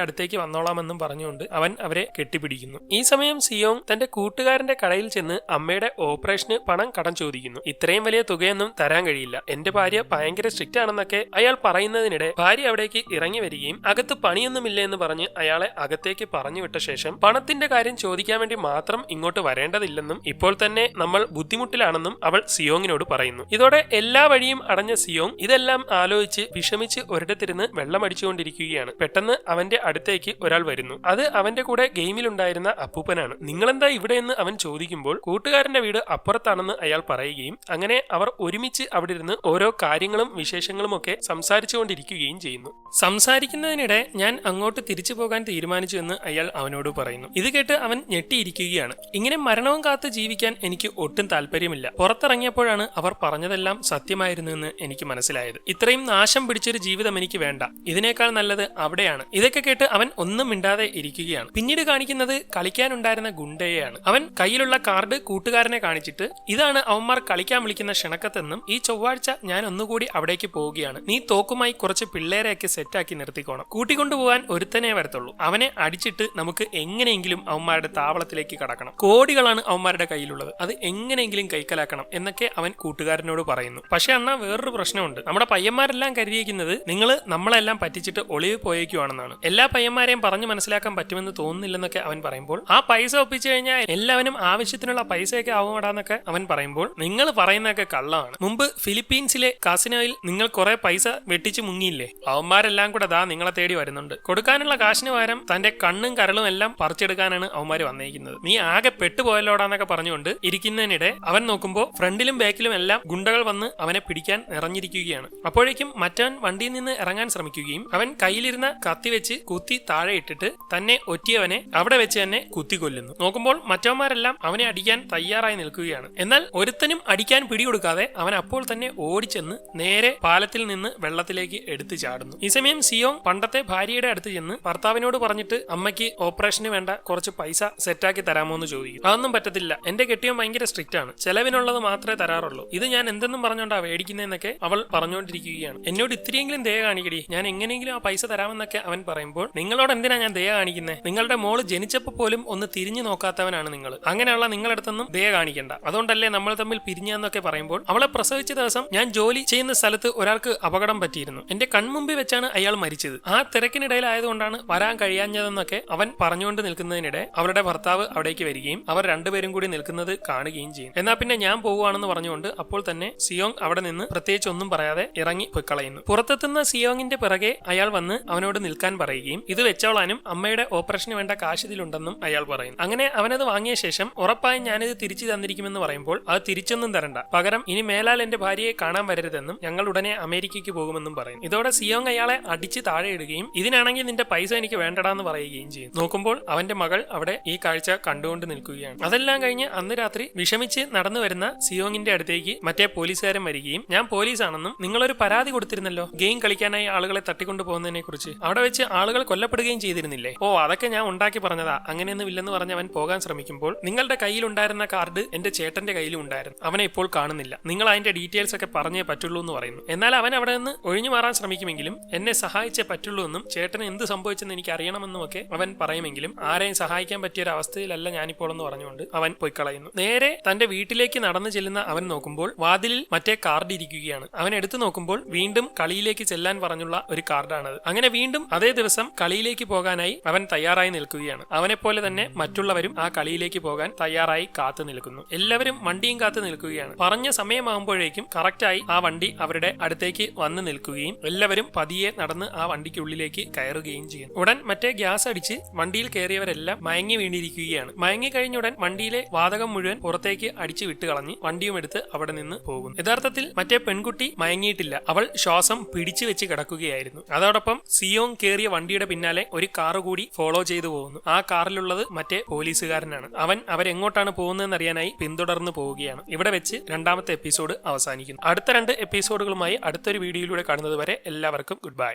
അടുത്തേക്ക് വന്നോളാമെന്നും പറഞ്ഞുകൊണ്ട് അവൻ അവരെ കെട്ടിപ്പിടിക്കുന്നു. ഈ സമയം സിയോങ് തന്റെ കൂട്ടുകാരന്റെ കടയിൽ ചെന്ന് അമ്മയുടെ ഓപ്പറേഷന് പണം കടം ചോദിക്കുന്നു. ഇത്രയും വലിയ തുകയൊന്നും തരാൻ കഴിയില്ല, എന്റെ ഭാര്യ ഭയങ്കര സ്ട്രിക്റ്റ് ആണെന്നൊക്കെ അയാൾ പറയുന്നതിനിടെ ഭാര്യ അവിടേക്ക് ഇറങ്ങി വരികയും അകത്ത് പണിയൊന്നുമില്ല എന്ന് പറഞ്ഞ് അയാളെ അകത്തേക്ക് പറഞ്ഞു വിട്ട ശേഷം പണത്തിന്റെ കാര്യം ചോദിക്കാൻ വേണ്ടി മാത്രം ഇങ്ങോട്ട് വരേണ്ടതില്ലെന്നും ഇപ്പോൾ തന്നെ നമ്മൾ ബുദ്ധിമുട്ടിലാണെന്നും അവൾ സിയോങ്ങിനോട് പറയുന്നു. ഇതോടെ എല്ലാ വഴിയും അടഞ്ഞ സിയോങ് ഇതെല്ലാം ആലോചിച്ച് വിഷമിച്ച് ഒരിടത്തിരുന്ന് വെള്ളമടിച്ചുകൊണ്ടിരിക്കുകയാണ്. പെട്ടെന്ന് അവന്റെ അടുത്തേക്ക് ഒരാൾ വരുന്നു. അത് അവന്റെ കൂടെ ഗെയിമിലുണ്ടായിരുന്ന അപ്പൂപ്പനാണ്. നിങ്ങളെന്താ ഇവിടെയെന്ന് അവൻ ചോദിക്കുമ്പോൾ കൂട്ടുകാരന്റെ വീട് അപ്പുറത്താണെന്ന് അയാൾ പറയുകയും അങ്ങനെ അവർ ഒരുമിച്ച് അവിടെ ഇരുന്ന് ഓരോ കാര്യങ്ങളും വിശേഷങ്ങളും ഒക്കെ സംസാരിച്ചുകൊണ്ടിരിക്കുകയും ചെയ്യുന്നു. സംസാരിക്കുന്നതിനിടെ ഞാൻ അങ്ങോട്ട് തിരിച്ചു പോകാൻ തീരുമാനിച്ചു എന്ന് അയാൾ അവനോട് പറയുന്നു. ഇത് കേട്ട് അവൻ ഞെട്ടിയിരിക്കുകയാണ്. ഇങ്ങനെ മരണവും കാത്ത് ജീവിക്കാൻ എനിക്ക് ഒട്ടും താല്പര്യമില്ല. പുറത്തിറങ്ങിയപ്പോഴാണ് അവർ പറഞ്ഞതെല്ലാം സത്യമായിരുന്നു എന്ന് എനിക്ക് മനസ്സിലായത്. ഇത്രയും നാശം പിടിച്ചൊരു ജീവിതം എനിക്ക് വേണ്ട, ഇതിനേക്കാൾ നല്ലത് അവിടെയാണ്. ഇതൊക്കെ കേട്ട് അവൻ ഒന്നും മിണ്ടാതെ ഇരിക്കുകയാണ്. പിന്നീട് കാണിക്കുന്നത് കളിക്കാനുണ്ടായിരുന്ന ഗുണ്ടയെയാണ്. അവൻ കയ്യിലുള്ള കാർഡ് കൂട്ടുകാരനെ കാണിച്ചിട്ട് ഇതാണ് അവന്മാർ കളിക്കാൻ വിളിക്കുന്ന ക്ഷണക്കത്തെന്നും ഈ ചൊവ്വാഴ്ച ഞാൻ ഒന്നുകൂടി അവിടേക്ക് പോവുകയാണ്, നീ തോക്കുമായി കുറച്ച് പിള്ളേരെയൊക്കെ സെറ്റാക്കി നിർത്തിക്കോണം, കൂട്ടിക്കൊണ്ടുപോകാൻ ഒരുത്തനെ വരത്തുള്ളൂ, അവനെ അടിച്ചിട്ട് നമുക്ക് എങ്ങനെയെങ്കിലും അവന്മാരുടെ താവളത്തിലേക്ക് കടക്കണം, കോടികളാണ് അവന്മാരുടെ കയ്യിലുള്ളത്, അത് എങ്ങനെയെങ്കിലും കൈക്കലാക്കണം എന്നൊക്കെ അവൻ കൂട്ടുകാരനോട് പറയുന്നു. പക്ഷെ അണ്ണാ വേറൊരു പ്രശ്നമുണ്ട്, നമ്മുടെ പയ്യന്മാരെല്ലാം കരുതിയിരിക്കുന്നത് നിങ്ങൾ നമ്മളെല്ലാം പറ്റിച്ചിട്ട് ഒളിവ് പോയേക്കുവാണെന്നാണ്, എല്ലാ പയ്യന്മാരെയും പറഞ്ഞു മനസ്സിലാക്കാൻ പറ്റുമെന്ന് തോന്നുന്നില്ലെന്നൊക്കെ അവൻ പറയുമ്പോൾ ആ പൈസ ഒപ്പിച്ചു കഴിഞ്ഞാൽ എല്ലാവരും ആവശ്യത്തിനുള്ള പൈസയൊക്കെ ആവുമെടാന്നൊക്കെ അവൻ പറയുമ്പോൾ നിങ്ങൾ പറയുന്നതൊക്കെ കള്ളമാണ്, മുമ്പ് ഫിലിപ്പീൻസിലെ കാസിനോയിൽ നിങ്ങൾ കുറെ പൈസ വെട്ടിച്ച് മുങ്ങിയില്ലേ, അവന്മാരെല്ലാം കൂടെ ദാ നിങ്ങളെ തേടി വരുന്നുണ്ട്, കൊടുക്കാനുള്ള കാശിന് പകരം തന്റെ കണ്ണും കരളും എല്ലാം പറിച്ചെടുക്കാനാണ് അവന്മാര് വന്നേക്കുന്നത്, നീ ആകെ പെട്ടുപോയല്ലോടാന്നൊക്കെ പറഞ്ഞുകൊണ്ട് ഇരിക്കുന്നതിനിടെ അവൻ നോക്കുമ്പോൾ ഫ്രണ്ടിലും ബാക്കിലും എല്ലാം ഗുണ്ടകൾ വന്ന് അവനെ പിടിക്കാൻ നിറഞ്ഞിരിക്കുകയാണ്. അപ്പോഴേക്കും മറ്റവൻ വണ്ടിയിൽ നിന്ന് ഇറങ്ങാൻ ശ്രമിക്കുകയും അവൻ കയ്യിലിരുന്ന കത്തി വെച്ച് കുത്തി താഴെ ഇട്ടിട്ട് തന്നെ ഒറ്റിയവനെ അവിടെ വെച്ച് തന്നെ കുത്തി കൊല്ലുന്നു. നോക്കുമ്പോൾ മറ്റവന്മാരെല്ലാം അവനെ അടിക്കാൻ തയ്യാറായി നിൽക്കുകയാണ്. എന്നാൽ ഒരുത്തനും അടിക്കാൻ പിടികൊടുക്കാതെ അവൻ അപ്പോൾ തന്നെ ഓടിച്ചെന്ന് നേരെ പാലത്തിൽ നിന്ന് വെള്ളത്തിലേക്ക് എടുത്തു ചാടുന്നു. ഈ സമയം സിയോങ് പണ്ടത്തെ ഭാര്യയുടെ അടുത്ത് ചെന്ന് ഭർത്താവിനോട് പറഞ്ഞിട്ട് അമ്മയ്ക്ക് ഓപ്പറേഷന് വേണ്ട കുറച്ച് പൈസ സെറ്റാക്കി തരാമോ എന്ന് ചോദിക്കും. അതൊന്നും പറ്റത്തില്ല, എന്റെ കെട്ടിയവൻ ഭയങ്കര സ്ട്രിക്റ്റ് ആണ്, ചെലവിനുള്ളത് മാത്രമേ തരാറുള്ളൂ, ഇത് ഞാൻ എന്തെന്നും പറഞ്ഞോണ്ടാ മേടിക്കുന്നതെന്നൊക്കെ അവൾ പറഞ്ഞുകൊണ്ടിരിക്കുകയാണ്. എന്നോട് ഇത്തിരിയെങ്കിലും ദയ കാണിക്കടി, ഞാൻ എങ്ങനെയെങ്കിലും ആ പൈസ തരാമെന്നൊക്കെ അവൻ പറയുമ്പോൾ നിങ്ങളോട് എന്തിനാ ഞാൻ ദയ കാണിക്കുന്നത്, നിങ്ങളുടെ മോള് ജനിച്ചപ്പോൾ പോലും ഒന്ന് തിരിഞ്ഞു നോക്കാത്തവനാണ് നിങ്ങൾ, അങ്ങനെയുള്ള നിങ്ങളടുത്തൊന്നും ദയ കാണിക്കണ്ട, അതുകൊണ്ടല്ലേ നമ്മൾ തമ്മിൽ പിരിഞ്ഞെന്നൊക്കെ പറയുമ്പോൾ അവളെ പ്രസവിച്ച ദിവസം ഞാൻ ജോലി ചെയ്യുന്ന സ്ഥലത്ത് ഒരാൾക്ക് അപകടം പറ്റിയിരുന്നു, എന്റെ കൺമുമ്പിൽ വെച്ചാണ് അയാൾ മരിച്ചത്, ആ തിരക്കിനിടയിലായതുകൊണ്ടാണ് വരാൻ കഴിയാഞ്ഞതെന്നൊക്കെ അവൻ പറഞ്ഞുകൊണ്ട് നിൽക്കുന്നതിനിടെ അവരുടെ ഭർത്താവ് അവിടേക്ക് വരികയും അവർ രണ്ടുപേരും കൂടി നിൽക്കുന്നത് കാണുകയും ചെയ്യും. എന്നാ പിന്നെ ഞാൻ പോവുകയാണെന്ന് പറഞ്ഞുകൊണ്ട് അപ്പോൾ തന്നെ സിയോങ് അവിടെ നിന്ന് പ്രത്യേകിച്ച് ഒന്നും പറയാതെ ഇറങ്ങി പൊയ്ക്കളയുന്നു. പുറത്തെത്തുന്ന സിയോങ്ങിന്റെ പിറകെ അയാൾ വന്ന് അവനോട് നിൽക്കാൻ പറയുകയും ഇത് വെച്ചോളാനും അമ്മയുടെ ഓപ്പറേഷന് വേണ്ട കാശ് ഇതിലുണ്ടെന്നും അയാൾ പറയും. അങ്ങനെ അവനത് വാങ്ങിയ ശേഷം ഉറപ്പായും ഞാനിത് തിരിച്ചു തന്നിരിക്കുമെന്ന് പറയുമ്പോൾ അത് തിരിച്ചൊന്നും തരണ്ട, പകരം ഇനി മേലാൽ എന്റെ ഭാര്യയെ കാണാൻ വരരുതെന്നും ഞങ്ങൾ ഉടനെ അമേരിക്കയ്ക്ക് പോകുമെന്നും പറയും. ഇതോടെ സിയോങ് അയാളെ അടിച്ച് താഴെ ഇടുകയും ഇതിനാണെങ്കിൽ നിന്റെ പൈസ എനിക്ക് വേണ്ടടാന്ന് പറയുകയും ചെയ്യും. നോക്കുമ്പോൾ അവന്റെ മകൾ അവിടെ ഈ കാഴ്ച കണ്ടുകൊണ്ട് നിൽക്കുകയാണ്. അതെല്ലാം കഴിഞ്ഞ് അന്ന് രാത്രി വിഷമിച്ച് നടന്നു വരുന്ന സിയോങ്ങിന്റെ അടുത്തേക്ക് മറ്റേ പോലീസുകാരൻ വരികയും ഞാൻ പോലീസാണെന്നും നിങ്ങളൊരു പരാതി കൊടുത്തിരുന്നല്ലോ ഗെയിം കളിക്കാനായി ആളുകളെ തട്ടിക്കൊണ്ടു പോകുന്നതിനെ കുറിച്ച്, അവിടെ വെച്ച് ആളുകൾ കൊല്ലപ്പെടുകയും ചെയ്തിരുന്നില്ലേ, ഓ അതൊക്കെ ഞാൻ ഉണ്ടാക്കി പറഞ്ഞതാ, അങ്ങനെയൊന്നും ഇല്ലെന്ന് പറഞ്ഞ് അവൻ പോകാൻ ശ്രമിക്കുമ്പോൾ നിങ്ങളുടെ കയ്യിലുണ്ടായിരുന്ന കാർഡ് എന്റെ ചേട്ടന്റെ കയ്യിലും ഉണ്ടായിരുന്നു, അവനെ ഇപ്പോൾ കാണുന്നില്ല, നിങ്ങൾ അതിന്റെ ഡീറ്റെയിൽസ് ഒക്കെ പറഞ്ഞേ പറ്റുള്ളൂ എന്ന് പറയുന്നു. എന്നാൽ അവൻ അവിടെ നിന്ന് ഒഴിഞ്ഞു മാറാൻ ശ്രമിക്കുമെങ്കിലും എന്നെ സഹായിച്ചേ പറ്റുള്ളൂ എന്നും ചേട്ടന് എന്ത് സംഭവിച്ചെന്ന് എനിക്ക് അറിയണമെന്നും ഒക്കെ അവൻ പറയുമെങ്കിലും ആരെയും സഹായിക്കാൻ പറ്റിയ ഒരു അവസ്ഥയിലല്ല ഞാനിപ്പോൾ എന്ന് പറഞ്ഞുകൊണ്ട് അവൻ പോയി കളയുന്നു. നേരെ തന്റെ വീട്ടിലേക്ക് നടന്നു ചെല്ലുന്ന അവൻ നോക്കുമ്പോൾ വാതിലിൽ മറ്റേ കാർഡ് ഇരിക്കുകയാണ്. അവൻ എടുത്തു നോക്കുമ്പോൾ വീണ്ടും കളിയിലേക്ക് ചെല്ലാൻ പറഞ്ഞുള്ള ഒരു കാർഡാണത്. അങ്ങനെ വീണ്ടും അതേ ദിവസം കളിയിലേക്ക് പോകാനായി അവൻ തയ്യാറായി നിൽക്കുകയാണ്. അവനെപ്പോലെ തന്നെ മറ്റുള്ളവരും ആ കളിയിലേക്ക് പോകാൻ തയ്യാറായി കാത്തു നിൽക്കുന്നു. എല്ലാവരും വണ്ടിയും കാത്തു നിൽക്കുകയാണ്. പറഞ്ഞ സമയമാകുമ്പോഴേക്കും കറക്റ്റായി ആ വണ്ടി അവരുടെ അടുത്തേക്ക് വന്ന് നിൽക്കും. നിൽക്കുകയും എല്ലാവരും പതിയെ നടന്ന് ആ വണ്ടിക്കുള്ളിലേക്ക് കയറുകയും ചെയ്യും. ഉടൻ മറ്റേ ഗ്യാസ് അടിച്ച് വണ്ടിയിൽ കയറിയവരെല്ലാം മയങ്ങി വീണിരിക്കുകയാണ്. മയങ്ങി കഴിഞ്ഞുടൻ വണ്ടിയിലെ വാതകം മുഴുവൻ പുറത്തേക്ക് അടിച്ചു വിട്ടുകളഞ്ഞ് വണ്ടിയും എടുത്ത് അവിടെ നിന്ന് പോകുന്നു. യഥാർത്ഥത്തിൽ മറ്റേ പെൺകുട്ടി മയങ്ങിയിട്ടില്ല, അവൾ ശ്വാസം പിടിച്ചു വെച്ച് കിടക്കുകയായിരുന്നു. അതോടൊപ്പം സിയോങ് കയറിയ വണ്ടിയുടെ പിന്നാലെ ഒരു കാറ് കൂടി ഫോളോ ചെയ്തു പോകുന്നു. ആ കാറിലുള്ളത് മറ്റേ പോലീസുകാരനാണ്. അവൻ അവരെങ്ങോട്ടാണ് പോകുന്നതെന്ന് അറിയാനായി പിന്തുടർന്ന് പോവുകയാണ്. ഇവിടെ വെച്ച് രണ്ടാമത്തെ എപ്പിസോഡ് അവസാനിക്കുന്നു. അടുത്ത 2 എപ്പിസോഡുകളുമായി അടുത്തൊരു വീഡിയോയിലൂടെ കാണുന്നത് വരെ എല്ലാവർക്കും ഗുഡ് ബൈ.